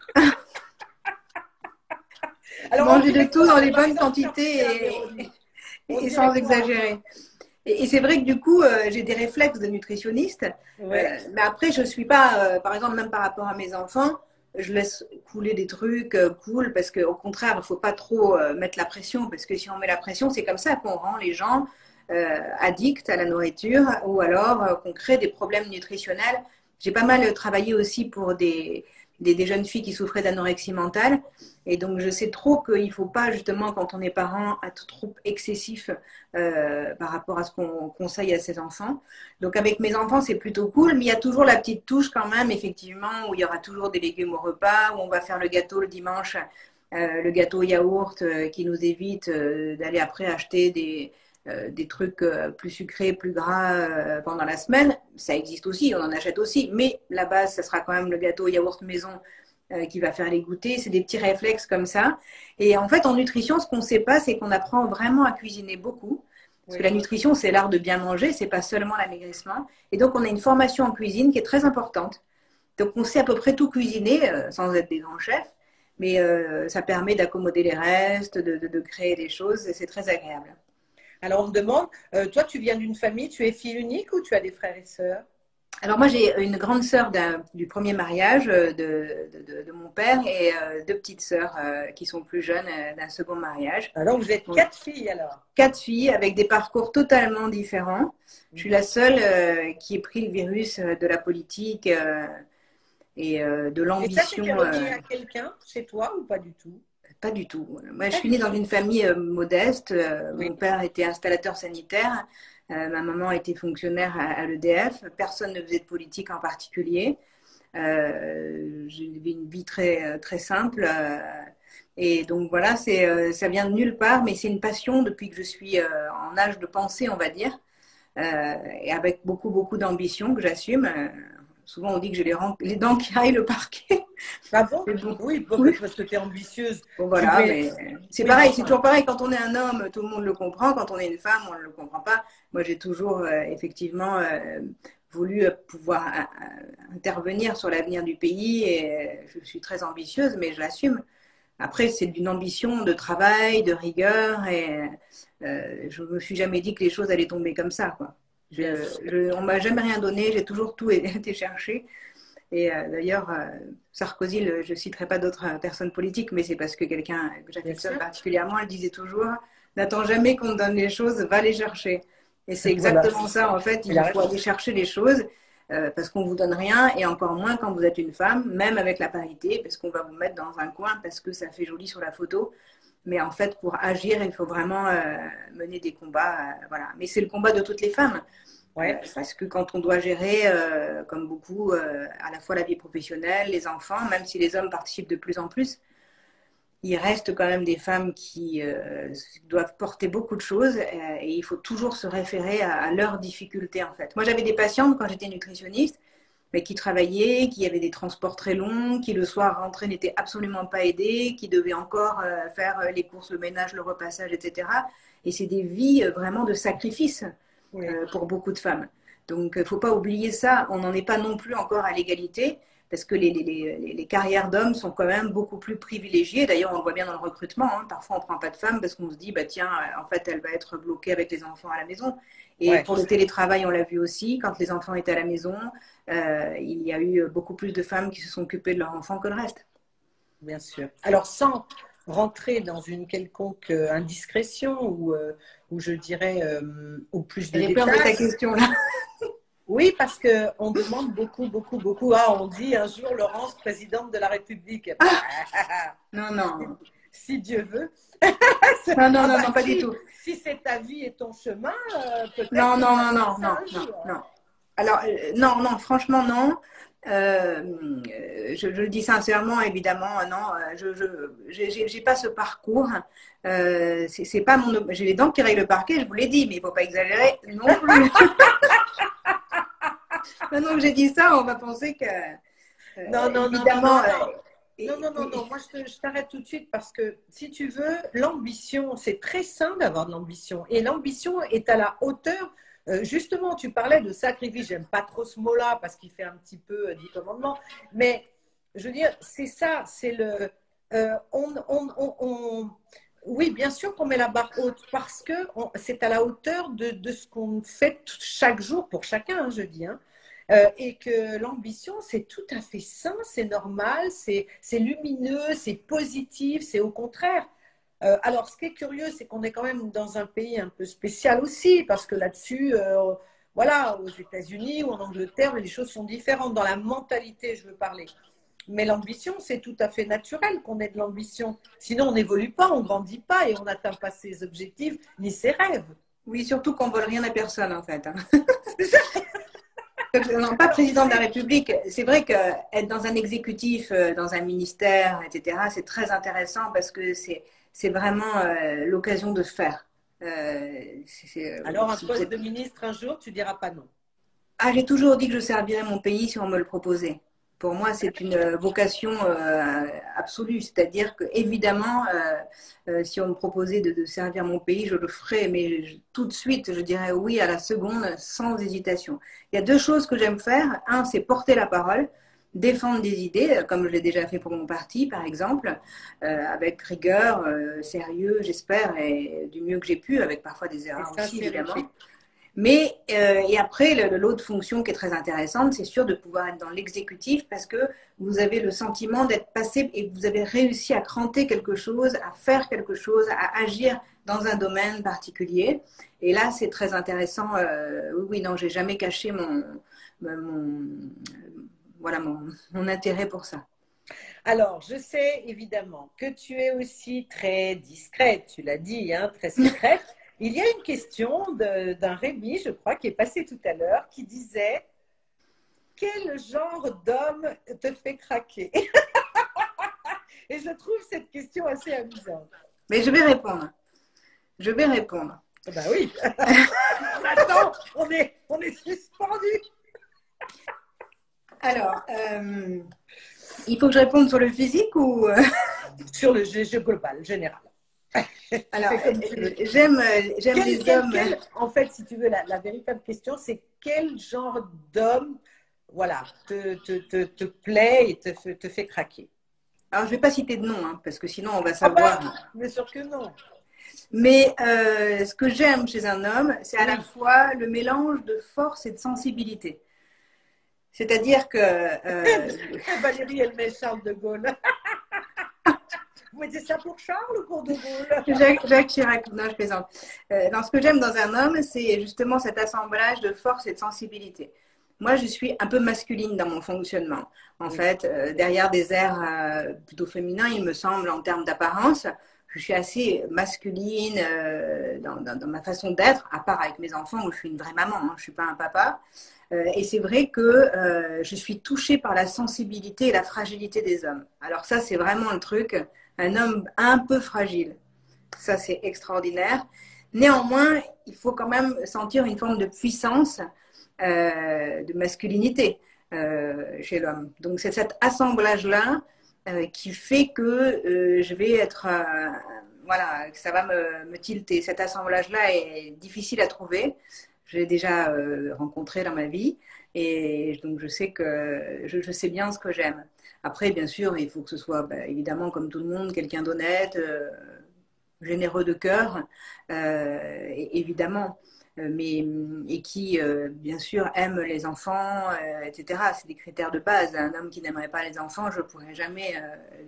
Alors, on manger de dirait tout quoi? dans On les va bonnes rien chercher, hein, quantités Véronique. On et dirait sans quoi exagérer. encore? Et c'est vrai que du coup, j'ai des réflexes de nutritionniste, Oui, mais après, je suis pas, par exemple, même par rapport à mes enfants, je laisse couler des trucs cool parce qu'au contraire, il faut pas trop mettre la pression parce que si on met la pression, c'est comme ça qu'on rend les gens addicts à la nourriture ou alors qu'on crée des problèmes nutritionnels. J'ai pas mal travaillé aussi pour des jeunes filles qui souffraient d'anorexie mentale. Et donc, je sais trop qu'il ne faut pas, justement, quand on est parent, être trop excessif par rapport à ce qu'on conseille à ses enfants. Donc, avec mes enfants, c'est plutôt cool, mais il y a toujours la petite touche quand même, effectivement, où il y aura toujours des légumes au repas, où on va faire le gâteau le dimanche, le gâteau yaourt qui nous évite d'aller après acheter des trucs plus sucrés, plus gras pendant la semaine. Ça existe aussi, on en achète aussi, mais la base, ça sera quand même le gâteau yaourt maison qui va faire les goûters. C'est des petits réflexes comme ça. Et en fait, en nutrition, ce qu'on ne sait pas, c'est qu'on apprend vraiment à cuisiner beaucoup. Parce que la nutrition, c'est l'art de bien manger, c'est pas seulement l'amaigrissement. Et donc, on a une formation en cuisine qui est très importante. Donc, on sait à peu près tout cuisiner, sans être des grands chefs. Mais ça permet d'accommoder les restes, de créer des choses, et c'est très agréable. Alors, on me demande, toi, tu viens d'une famille, tu es fille unique ou tu as des frères et sœurs? Alors moi, j'ai une grande sœur du premier mariage de mon père et deux petites sœurs qui sont plus jeunes d'un second mariage. Alors, vous êtes quatre filles alors? Quatre filles avec des parcours totalement différents. Je suis la seule qui ait pris le virus de la politique et de l'ambition. Et ça, c'est relié à quelqu'un chez toi ou pas du tout? Pas du tout. Moi, je suis née dans une famille modeste. Mon père était installateur sanitaire. Ma maman était fonctionnaire à l'EDF. Personne ne faisait de politique en particulier. J'ai une vie très, très simple. Et donc voilà, ça vient de nulle part, mais c'est une passion depuis que je suis en âge de penser, on va dire. Et avec beaucoup, beaucoup d'ambition que j'assume. Souvent, on dit que j'ai les dents qui raillent le parquet. Ah bon? Bon, oui, parce que tu es ambitieuse. Bon, voilà, mais c'est pareil, c'est toujours pareil. Quand on est un homme, tout le monde le comprend. Quand on est une femme, on ne le comprend pas. Moi, j'ai toujours effectivement voulu pouvoir intervenir sur l'avenir du pays et je suis très ambitieuse, mais je l'assume. Après, c'est d'une ambition de travail, de rigueur et je me suis jamais dit que les choses allaient tomber comme ça, quoi. On m'a jamais rien donné, j'ai toujours tout été chercher. Et d'ailleurs, Sarkozy, je ne citerai pas d'autres personnes politiques, mais c'est parce que quelqu'un que j'affectionne particulièrement, elle disait toujours, n'attends jamais qu'on te donne les choses, va les chercher. Et c'est exactement ça, en fait, il faut aller chercher les choses parce qu'on ne vous donne rien, et encore moins quand vous êtes une femme, même avec la parité, parce qu'on va vous mettre dans un coin parce que ça fait joli sur la photo. Mais en fait, pour agir, il faut vraiment mener des combats. Voilà. Mais c'est le combat de toutes les femmes. Ouais. Parce que quand on doit gérer, comme beaucoup, à la fois la vie professionnelle, les enfants, même si les hommes participent de plus en plus, il reste quand même des femmes qui doivent porter beaucoup de choses et il faut toujours se référer à leurs difficultés en fait. Moi j'avais des patientes quand j'étais nutritionniste, mais qui travaillaient, qui avaient des transports très longs, qui le soir rentraient n'étaient absolument pas aidées, qui devaient encore faire les courses, le ménage, le repassage, etc. Et c'est des vies vraiment de sacrifice. Oui. Pour beaucoup de femmes. Donc, il ne faut pas oublier ça. On n'en est pas non plus encore à l'égalité parce que les carrières d'hommes sont quand même beaucoup plus privilégiées. D'ailleurs, on le voit bien dans le recrutement. Hein. Parfois, on ne prend pas de femmes parce qu'on se dit, bah, tiens, en fait, elle va être bloquée avec les enfants à la maison. Et pour le télétravail, on l'a vu aussi. Quand les enfants étaient à la maison, il y a eu beaucoup plus de femmes qui se sont occupées de leurs enfants que le reste. Bien sûr. Alors, sans rentrer dans une quelconque indiscrétion ou je dirais au plus de détails. J'ai peur de ta question là. Oui, parce qu'on demande beaucoup. Ah, on dit un jour Laurence, présidente de la République. Non, non. Si Dieu veut. Non, pas du tout. Si c'est ta vie et ton chemin, peut-être. Non. Alors, non, franchement, non. Je le dis sincèrement, évidemment, non, j'ai pas ce parcours. C'est pas j'ai les dents qui rayent le parquet, je vous l'ai dit, mais il faut pas exagérer non plus. Maintenant que j'ai dit ça, on va penser que évidemment. Non. Moi, je t'arrête tout de suite parce que si tu veux, l'ambition, c'est très sain d'avoir de l'ambition. Et l'ambition est à la hauteur. Justement, tu parlais de sacrifice. J'aime pas trop ce mot-là parce qu'il fait un petit peu 10 commandements. Mais je veux dire, c'est ça. C'est le. Oui, bien sûr qu'on met la barre haute parce que c'est à la hauteur de ce qu'on fait chaque jour pour chacun, hein, je dis. Hein. Et que l'ambition, c'est tout à fait sain, c'est normal, c'est lumineux, c'est positif, c'est au contraire. Alors, ce qui est curieux, c'est qu'on est quand même dans un pays un peu spécial aussi, parce que là-dessus, voilà, aux États-Unis ou en Angleterre, les choses sont différentes. Dans la mentalité, je veux parler. Mais l'ambition, c'est tout à fait naturel qu'on ait de l'ambition. Sinon, on n'évolue pas, on ne grandit pas et on n'atteint pas ses objectifs ni ses rêves. Oui, surtout qu'on ne vole rien à personne, en fait. Hein. Non, pas président de la République. C'est vrai qu'être dans un exécutif, dans un ministère, etc., c'est très intéressant parce que c'est vraiment l'occasion de faire. Alors, un poste de ministre un jour, tu diras pas non. Ah, j'ai toujours dit que je servirais mon pays si on me le proposait. Pour moi, c'est une vocation absolue. C'est-à-dire que, évidemment, si on me proposait de servir mon pays, je le ferais. Mais tout de suite, je dirais oui à la seconde, sans hésitation. Il y a deux choses que j'aime faire. Un, c'est porter la parole, défendre des idées, comme je l'ai déjà fait pour mon parti, par exemple, avec rigueur, sérieux, j'espère, et du mieux que j'ai pu, avec parfois des erreurs aussi, évidemment. Mais, et après, l'autre fonction qui est très intéressante, c'est sûr de pouvoir être dans l'exécutif parce que vous avez le sentiment d'être passé et que vous avez réussi à cranter quelque chose, à faire quelque chose, à agir dans un domaine particulier. Et là, c'est très intéressant. Oui, non, j'ai jamais caché voilà, mon intérêt pour ça. Alors, je sais évidemment que tu es aussi très discrète, tu l'as dit, hein, très secrète. Il y a une question d'un Rémi, je crois, qui est passé tout à l'heure, qui disait quel genre d'homme te fait craquer? Et je trouve cette question assez amusante. Mais je vais répondre. Je vais répondre. Ben oui. Attends, on est suspendu. Alors, il faut que je réponde sur le physique ou sur le jeu global, général. Alors, j'aime les hommes. En fait, si tu veux, la véritable question, c'est quel genre d'homme, voilà, te plaît et te fait craquer? Alors, je ne vais pas citer de nom, hein, parce que sinon, on va savoir. Ah bah, bien sûr que non. Mais ce que j'aime chez un homme, c'est à la fois le mélange de force et de sensibilité. C'est-à-dire que... Valérie, elle met Charles de Gaulle. Vous mettez ça pour Charles ou pour de Gaulle? Jacques Chirac, non, je plaisante. Ce que j'aime dans un homme, c'est justement cet assemblage de force et de sensibilité. Moi, je suis un peu masculine dans mon fonctionnement. En fait, derrière des airs plutôt féminins, il me semble, en termes d'apparence, je suis assez masculine dans ma façon d'être, à part avec mes enfants où je suis une vraie maman, hein, je ne suis pas un papa. Et c'est vrai que je suis touchée par la sensibilité et la fragilité des hommes. Alors ça, c'est vraiment le truc, un homme un peu fragile. Ça, c'est extraordinaire. Néanmoins, il faut quand même sentir une forme de puissance, de masculinité chez l'homme. Donc c'est cet assemblage-là qui fait que je vais être... voilà, que ça va me tilter. Cet assemblage-là est difficile à trouver. Je l'ai déjà rencontré dans ma vie et donc je sais que je sais bien ce que j'aime. Après, bien sûr, il faut que ce soit évidemment comme tout le monde, quelqu'un d'honnête, généreux de cœur, évidemment, mais et qui bien sûr aime les enfants, etc. C'est des critères de base. Un homme qui n'aimerait pas les enfants, je ne pourrais jamais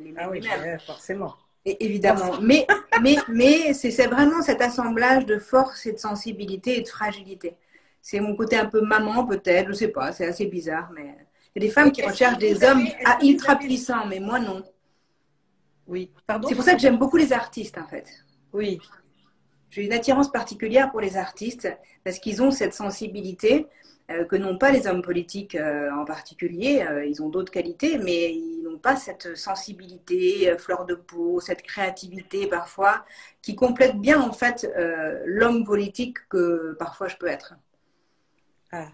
l'aimer lui-même. Forcément. Et, évidemment. Mais c'est vraiment cet assemblage de force et de sensibilité et de fragilité. C'est mon côté un peu maman, peut-être, je ne sais pas, c'est assez bizarre, mais il y a des femmes qui recherchent des hommes ultra puissants, mais moi non. Oui, pardon. C'est pour ça que j'aime beaucoup les artistes, en fait. Oui. J'ai une attirance particulière pour les artistes parce qu'ils ont cette sensibilité que n'ont pas les hommes politiques en particulier. Ils ont d'autres qualités, mais ils n'ont pas cette sensibilité, fleur de peau, cette créativité parfois, qui complète bien en fait l'homme politique que parfois je peux être. Ah.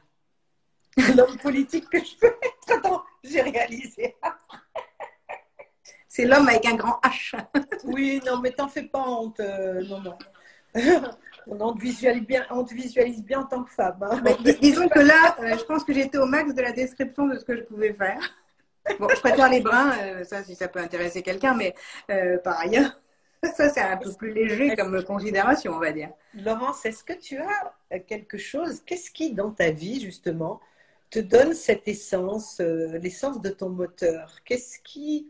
L'homme politique que je peux être. Attends, j'ai réalisé. C'est l'homme avec un grand H. Oui, non, mais t'en fais pas honte. Non, non. On te visualise bien en tant que femme. Hein. Disons que là, je pense que j'étais au max de la description de ce que je pouvais faire. Bon, je préfère les bruns, ça si ça peut intéresser quelqu'un, mais par ailleurs, ça c'est un peu plus léger comme considération, on va dire. Laurence, est-ce que tu as quelque chose, qu'est-ce qui dans ta vie justement te donne cette essence, l'essence de ton moteur? Qu'est-ce qui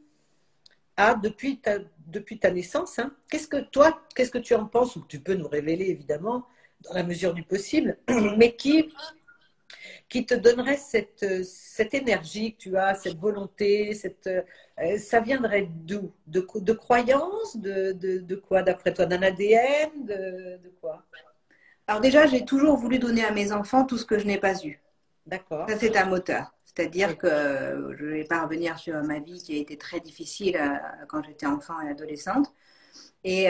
a depuis ta naissance, hein, qu'est-ce que tu en penses, ou que tu peux nous révéler évidemment dans la mesure du possible, mais qui te donnerait cette énergie que tu as, cette volonté, ça viendrait d'où? De croyances, de quoi d'après toi? D'un ADN, de quoi? Alors déjà, j'ai toujours voulu donner à mes enfants tout ce que je n'ai pas eu. D'accord. Ça, c'est un moteur. C'est-à-dire que je ne vais pas revenir sur ma vie qui a été très difficile quand j'étais enfant et adolescente. Et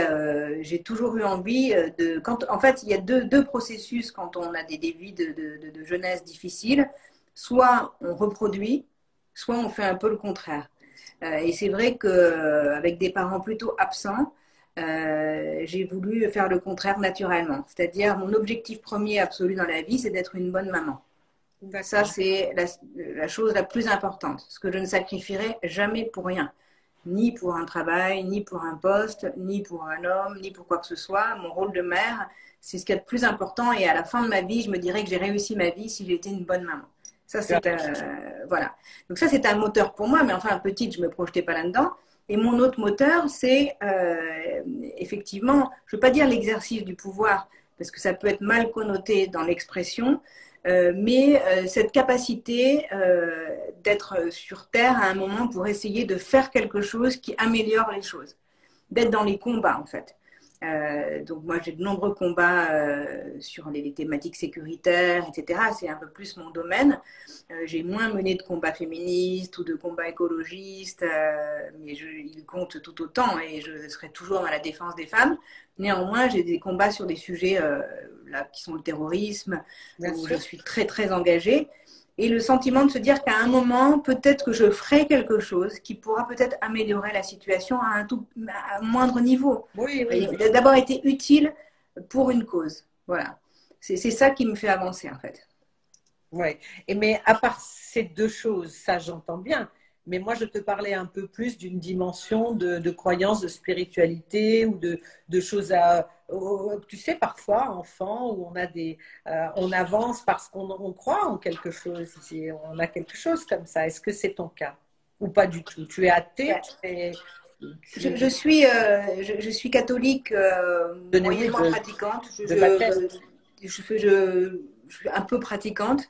j'ai toujours eu envie de... en fait, il y a deux processus quand on a des vies de jeunesse difficiles. Soit on reproduit, soit on fait un peu le contraire. Et c'est vrai qu'avec des parents plutôt absents, j'ai voulu faire le contraire naturellement. C'est-à-dire, mon objectif premier absolu dans la vie, c'est d'être une bonne maman. Ça, c'est la chose la plus importante. Ce que je ne sacrifierai jamais pour rien. Ni pour un travail, ni pour un poste, ni pour un homme, ni pour quoi que ce soit. Mon rôle de mère, c'est ce qu'il y a de plus important. Et à la fin de ma vie, je me dirais que j'ai réussi ma vie si j'étais une bonne maman. Ça, c'est voilà. Donc ça, c'est un moteur pour moi. Mais enfin, petite, je ne me projetais pas là-dedans. Et mon autre moteur, c'est effectivement, je ne veux pas dire l'exercice du pouvoir, parce que ça peut être mal connoté dans l'expression, mais cette capacité d'être sur Terre à un moment pour essayer de faire quelque chose qui améliore les choses, d'être dans les combats en fait. Donc moi j'ai de nombreux combats sur les thématiques sécuritaires, etc. C'est un peu plus mon domaine. J'ai moins mené de combats féministes ou de combats écologistes, mais ils comptent tout autant et je serai toujours dans la défense des femmes. Néanmoins, j'ai des combats sur des sujets là, qui sont le terrorisme, où je suis très très engagée. Et le sentiment de se dire qu'à un moment, peut-être que je ferai quelque chose qui pourra peut-être améliorer la situation à un moindre niveau. Oui, oui. D'avoir été utile pour une cause. Voilà. C'est ça qui me fait avancer, en fait. Oui. Mais à part ces deux choses, ça j'entends bien. Mais moi, je te parlais un peu plus d'une dimension de croyance, de spiritualité ou de choses à. Tu sais, parfois, enfant, où on avance parce qu'on croit en quelque chose. On a quelque chose comme ça. Est-ce que c'est ton cas? Ou pas du tout? Tu es athée? Je suis catholique, moyennement pratiquante. Je suis un peu pratiquante.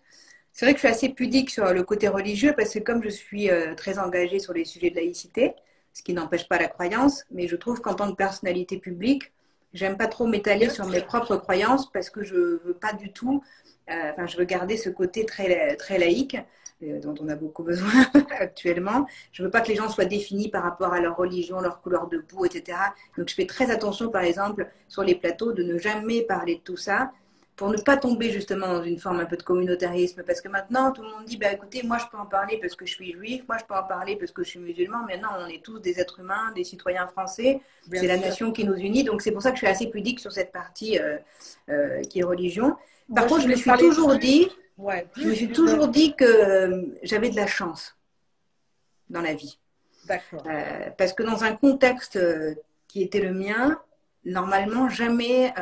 C'est vrai que je suis assez pudique sur le côté religieux parce que comme je suis très engagée sur les sujets de laïcité, ce qui n'empêche pas la croyance, mais je trouve qu'en tant que personnalité publique, j'aime pas trop m'étaler sur mes propres croyances parce que je veux pas du tout, je veux garder ce côté très, très laïque dont on a beaucoup besoin actuellement. Je veux pas que les gens soient définis par rapport à leur religion, leur couleur de peau, etc. Donc je fais très attention, par exemple, sur les plateaux, de ne jamais parler de tout ça pour ne pas tomber justement dans une forme un peu de communautarisme. Parce que maintenant, tout le monde dit, bah, écoutez, moi je peux en parler parce que je suis juif, moi je peux en parler parce que je suis musulman. Maintenant, on est tous des êtres humains, des citoyens français. C'est la nation qui nous unit. Donc c'est pour ça que je suis assez pudique sur cette partie qui est religion. Par contre, je me suis toujours dit, que j'avais de la chance dans la vie. D'accord. Parce que dans un contexte qui était le mien, normalement, jamais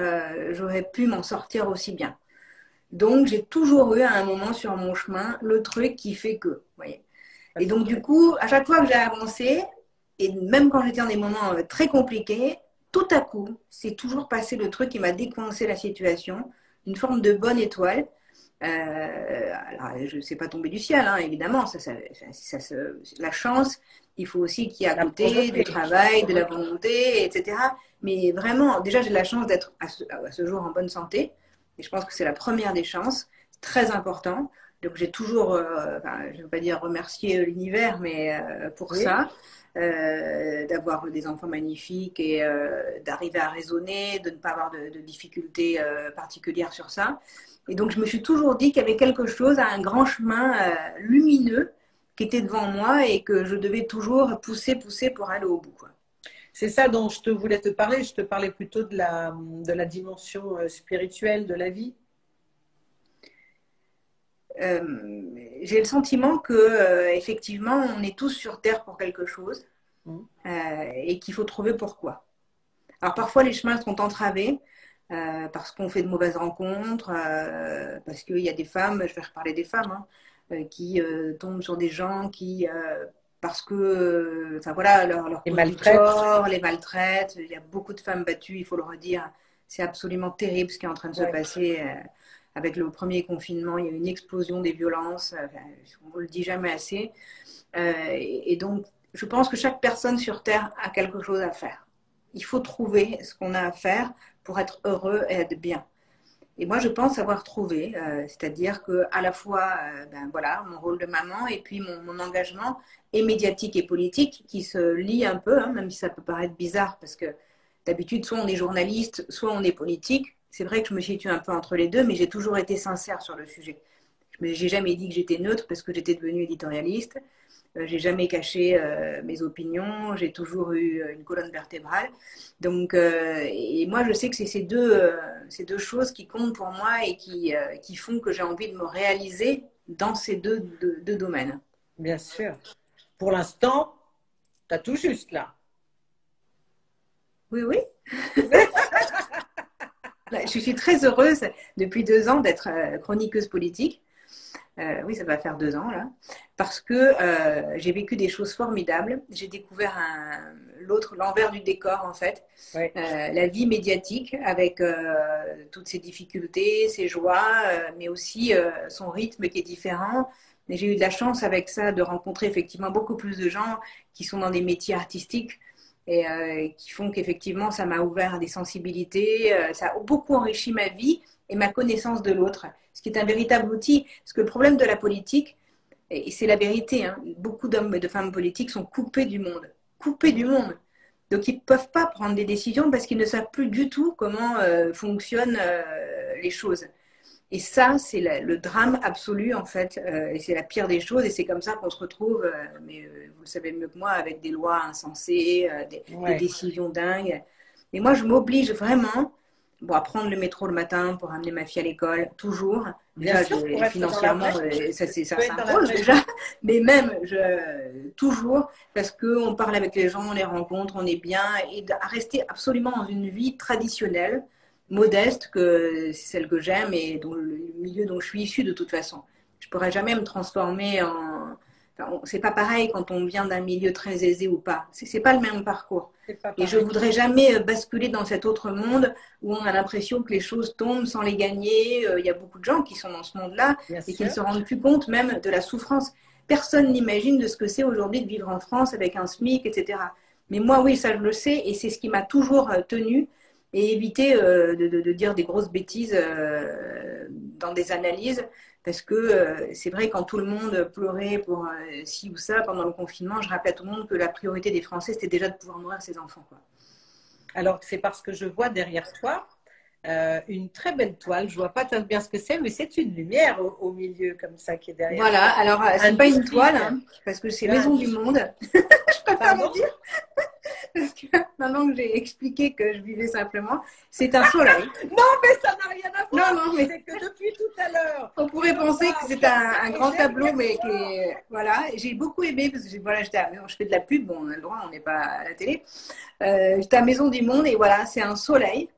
j'aurais pu m'en sortir aussi bien. Donc, j'ai toujours eu à un moment sur mon chemin le truc qui fait que, vous voyez. Et donc, du coup, à chaque fois que j'ai avancé, et même quand j'étais dans des moments très compliqués, tout à coup, c'est toujours passé le truc qui m'a décoincé la situation, une forme de bonne étoile. Alors, je ne sais pas tomber du ciel, hein, évidemment. La chance, il faut aussi qu'il y ait à côté du travail, de la volonté, etc. Mais vraiment, déjà, j'ai la chance d'être à ce jour en bonne santé. Et je pense que c'est la première des chances, très important. Donc, j'ai toujours, je ne veux pas dire remercier l'univers, mais pour ça, d'avoir des enfants magnifiques et d'arriver à raisonner, de ne pas avoir de difficultés particulières sur ça. Et donc, je me suis toujours dit qu'il y avait quelque chose, un grand chemin lumineux qui était devant moi et que je devais toujours pousser pour aller au bout, quoi. C'est ça dont je voulais te parler. Je te parlais plutôt de la dimension spirituelle de la vie. J'ai le sentiment que effectivement, on est tous sur Terre pour quelque chose et qu'il faut trouver pourquoi. Alors parfois, les chemins sont entravés. Parce qu'on fait de mauvaises rencontres, parce qu'il y a des femmes, je vais reparler des femmes, qui tombent sur des gens qui, parce que, voilà, leur cause du tort, les maltraitent. Il y a beaucoup de femmes battues, il faut le redire. C'est absolument terrible ce qui est en train de se passer. Avec le premier confinement, il y a eu une explosion des violences. On ne le dit jamais assez. Et donc, je pense que chaque personne sur Terre a quelque chose à faire. Il faut trouver ce qu'on a à faire pour être heureux et être bien. Et moi, je pense avoir trouvé, c'est-à-dire que à la fois, voilà, mon rôle de maman et puis mon engagement et médiatique et politique qui se lient un peu, hein, même si ça peut paraître bizarre parce que d'habitude, soit on est journaliste, soit on est politique. C'est vrai que je me situe un peu entre les deux, mais j'ai toujours été sincère sur le sujet. Je n'ai jamais dit que j'étais neutre parce que j'étais devenue éditorialiste. J'ai jamais caché mes opinions. J'ai toujours eu une colonne vertébrale. Donc, et moi, je sais que c'est ces deux choses qui comptent pour moi et qui font que j'ai envie de me réaliser dans ces deux domaines. Bien sûr. Pour l'instant, tu as tout juste là. Oui, oui. Je suis très heureuse depuis 2 ans d'être chroniqueuse politique. Oui, ça va faire 2 ans là, parce que j'ai vécu des choses formidables. J'ai découvert l'envers du décor en fait, Ouais. la vie médiatique avec toutes ses difficultés, ses joies, mais aussi son rythme qui est différent. Et j'ai eu de la chance avec ça de rencontrer effectivement beaucoup plus de gens qui sont dans des métiers artistiques et qui font qu'effectivement ça m'a ouvert à des sensibilités, ça a beaucoup enrichi ma vie et ma connaissance de l'autre, ce qui est un véritable outil. Parce que le problème de la politique, et c'est la vérité, hein, beaucoup d'hommes et de femmes politiques sont coupés du monde. Coupés du monde. Donc ils ne peuvent pas prendre des décisions parce qu'ils ne savent plus du tout comment fonctionnent les choses. Et ça, c'est le drame absolu, en fait, et c'est la pire des choses, et c'est comme ça qu'on se retrouve, mais vous le savez mieux que moi, avec des lois insensées, des décisions dingues. Et moi, je m'oblige vraiment bon, à prendre le métro le matin pour amener ma fille à l'école, toujours. Bien Déjà, sûr, pour être financièrement, dans la ça être dans la s'impose vraie déjà, mais même, toujours, parce qu'on parle avec les gens, on les rencontre, on est bien, et à rester absolument dans une vie traditionnelle, modeste, que c'est celle que j'aime et dont le milieu dont je suis issue de toute façon. Je pourrais jamais me transformer en... Enfin, c'est pas pareil quand on vient d'un milieu très aisé ou pas. C'est pas le même parcours. Et je voudrais jamais basculer dans cet autre monde où on a l'impression que les choses tombent sans les gagner. Il y a beaucoup de gens qui sont dans ce monde-là et qui ne se rendent plus compte même de la souffrance. Personne n'imagine de ce que c'est aujourd'hui de vivre en France avec un SMIC, etc. Mais moi, oui, ça je le sais et c'est ce qui m'a toujours tenue et éviter de dire des grosses bêtises dans des analyses. Parce que c'est vrai, quand tout le monde pleurait pour ci ou ça pendant le confinement, je rappelais à tout le monde que la priorité des Français, c'était déjà de pouvoir nourrir ses enfants, quoi. Alors, c'est parce que je vois derrière toi une très belle toile. Je ne vois pas très bien ce que c'est, mais c'est une lumière au milieu, comme ça, qui est derrière. Voilà, alors, c'est pas une toile, hein, parce que c'est Maison du Monde. Je préfère le dire. Parce que maintenant que j'ai expliqué que je vivais simplement, c'est un soleil. Non, mais ça n'a rien à voir. Non, mais c'est que depuis tout à l'heure. On pourrait penser que c'est un grand tableau, mais qui est... Voilà, j'ai beaucoup aimé, parce que voilà, je fais de la pub, bon, on a le droit, on n'est pas à la télé. J'étais à Maison du Monde, et voilà, c'est un soleil.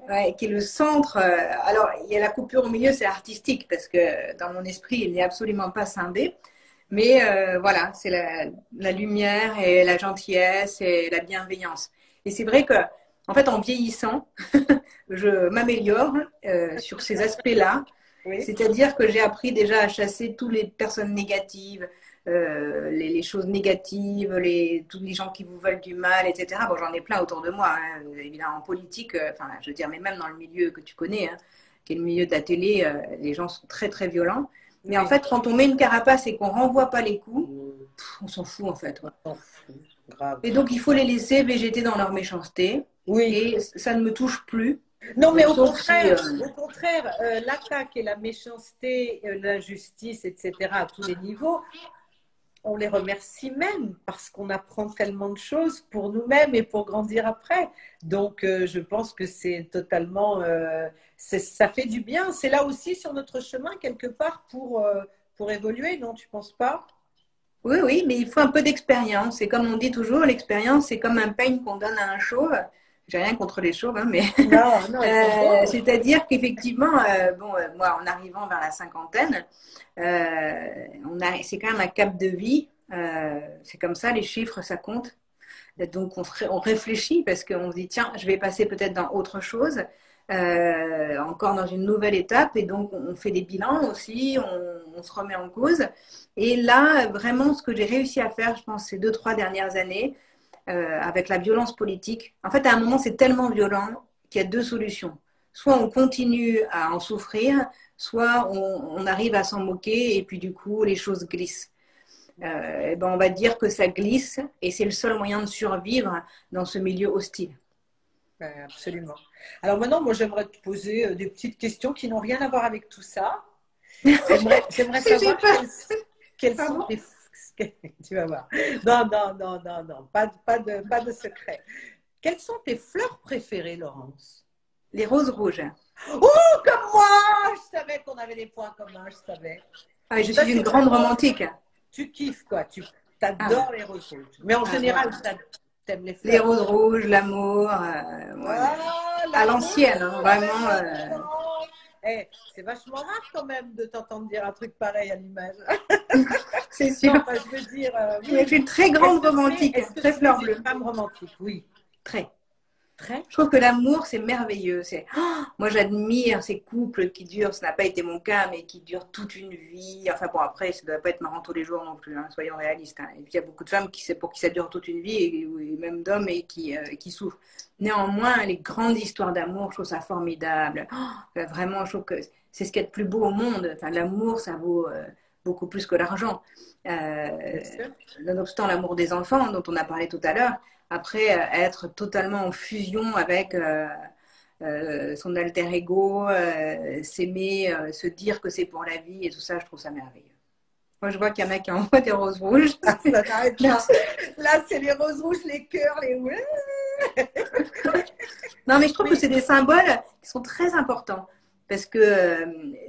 Ouais, qui est le centre. Alors, il y a la coupure au milieu, c'est artistique, parce que dans mon esprit, il n'est absolument pas scindé. Mais voilà, c'est la lumière et la gentillesse et la bienveillance. Et c'est vrai que, en fait, en vieillissant, je m'améliore sur ces aspects-là. Oui. C'est-à-dire que j'ai appris déjà à chasser toutes les personnes négatives, les choses négatives, tous les gens qui vous veulent du mal, etc. Bon, j'en ai plein autour de moi, hein. Évidemment en politique, enfin, je veux dire, mais même dans le milieu que tu connais, hein, qui est le milieu de la télé, les gens sont très, très violents. Mais en fait, quand on met une carapace et qu'on renvoie pas les coups, on s'en fout en fait. On s'en fout, grave. Et donc, il faut les laisser végéter dans leur méchanceté. Oui. Et ça ne me touche plus. Non, mais au contraire, l'attaque et la méchanceté, la justice, etc., à tous les niveaux, on les remercie même parce qu'on apprend tellement de choses pour nous-mêmes et pour grandir après. Donc, je pense que c'est totalement... ça fait du bien. C'est là aussi sur notre chemin, quelque part, pour évoluer, non? Tu ne penses pas? Oui, oui, mais il faut un peu d'expérience. Et comme on dit toujours, l'expérience, c'est comme un peigne qu'on donne à un chauve. J'ai rien contre les chauves, hein, mais non, c'est-à-dire qu'effectivement, moi, en arrivant vers la cinquantaine, c'est quand même un cap de vie. C'est comme ça, les chiffres, ça compte. Donc, on réfléchit parce qu'on se dit, tiens, je vais passer peut-être dans autre chose, encore dans une nouvelle étape. Et donc, on fait des bilans aussi, on se remet en cause. Et là, vraiment, ce que j'ai réussi à faire, je pense, ces 2-3 dernières années, avec la violence politique. En fait, à un moment, c'est tellement violent qu'il y a 2 solutions. Soit on continue à en souffrir, soit on arrive à s'en moquer et puis du coup, les choses glissent. On va dire que ça glisse et c'est le seul moyen de survivre dans ce milieu hostile. Absolument. Alors maintenant, moi, j'aimerais te poser des petites questions qui n'ont rien à voir avec tout ça. J'aimerais savoir Quels sont Pardon? tes... Tu vas voir. Non, non, non, non, non, pas de secret. Quelles sont tes fleurs préférées, Laurence? Les roses rouges. Oh, comme moi! Je savais qu'on avait des points communs, je savais. Ah, je Ça, suis une c'est grande vraiment... romantique. Tu kiffes, quoi. Tu Ah, adores les roses rouges. Mais en ah, général, voilà. t'aimes les Les fleurs. roses rouges, l'amour, ouais. Ah, À l'amour, l'ancienne, hein, avec vraiment. l'accent. Eh, c'est vachement rare quand même de t'entendre dire un truc pareil à l'image. C'est Non, sûr. enfin, je veux dire, Je oui. suis une très grande romantique, Est-ce que très tu es fleur une bleue. femme romantique? Oui. Très. Très. Je trouve que l'amour, c'est merveilleux. Moi, j'admire ces couples qui durent, ça n'a pas été mon cas, mais qui durent toute une vie. Enfin bon, après, ça ne doit pas être marrant tous les jours non plus, hein, soyons réalistes, hein. Et puis, il y a beaucoup de femmes pour qui ça dure toute une vie, et même d'hommes, et qui souffrent. Néanmoins, les grandes histoires d'amour, je trouve ça formidable. Vraiment, je trouve que c'est ce qu'il y a de plus beau au monde. Enfin, l'amour, ça vaut beaucoup plus que l'argent. Bien Euh, sûr. Nonobstant l'amour des enfants, dont on a parlé tout à l'heure, après, être totalement en fusion avec son alter ego, s'aimer, se dire que c'est pour la vie et tout ça, je trouve ça merveilleux. Moi, je vois qu'il y en a qui envoient des roses rouges. Ah, ça n'arrête pas. Merci. Là, c'est les roses rouges, les cœurs, les ouais. Non, mais je trouve que Oui, c'est des symboles qui sont très importants. Parce que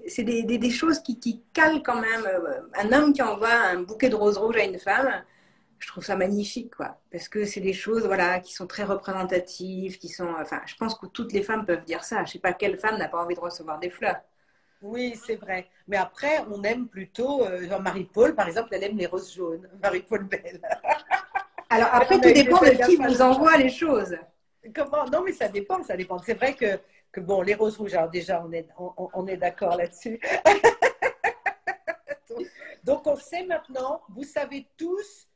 c'est des choses qui calent quand même. Un homme qui envoie un bouquet de roses rouges à une femme, je trouve ça magnifique, quoi. Parce que c'est des choses, voilà, qui sont très représentatives, qui sont. Enfin, je pense que toutes les femmes peuvent dire ça. Je sais pas quelle femme n'a pas envie de recevoir des fleurs. oui, c'est vrai. Mais après, on aime plutôt, genre Marie-Paul, par exemple, elle aime les roses jaunes. Marie-Paul Belle. Alors Non, après, mais tout avec des dépend de belles qui gaffes à vous l'oreille. envoie les choses. Comment? Non, mais ça dépend, ça dépend. C'est vrai que bon, les roses rouges, alors déjà, on est d'accord là-dessus. Donc, on sait maintenant, vous savez tous,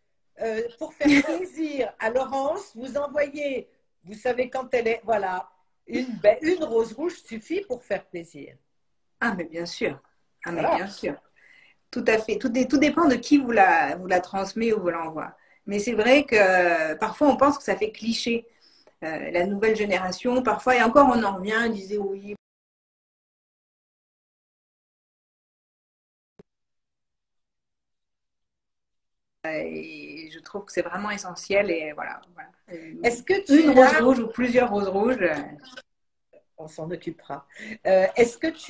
pour faire plaisir à Laurence, vous envoyez, vous savez quand elle est, voilà, une rose rouge suffit pour faire plaisir. Ah, mais bien sûr. Ah, mais Voilà. bien sûr. Tout à fait. Tout dépend de qui vous la transmet ou vous l'envoie. Mais c'est vrai que parfois on pense que ça fait cliché. La nouvelle génération, parfois, et encore on en revient, on disait oui. Et je trouve que c'est vraiment essentiel. Et voilà. Voilà. Est-ce que Une tu rose as, rouge ou plusieurs roses rouges. on s'en occupera, est-ce que tu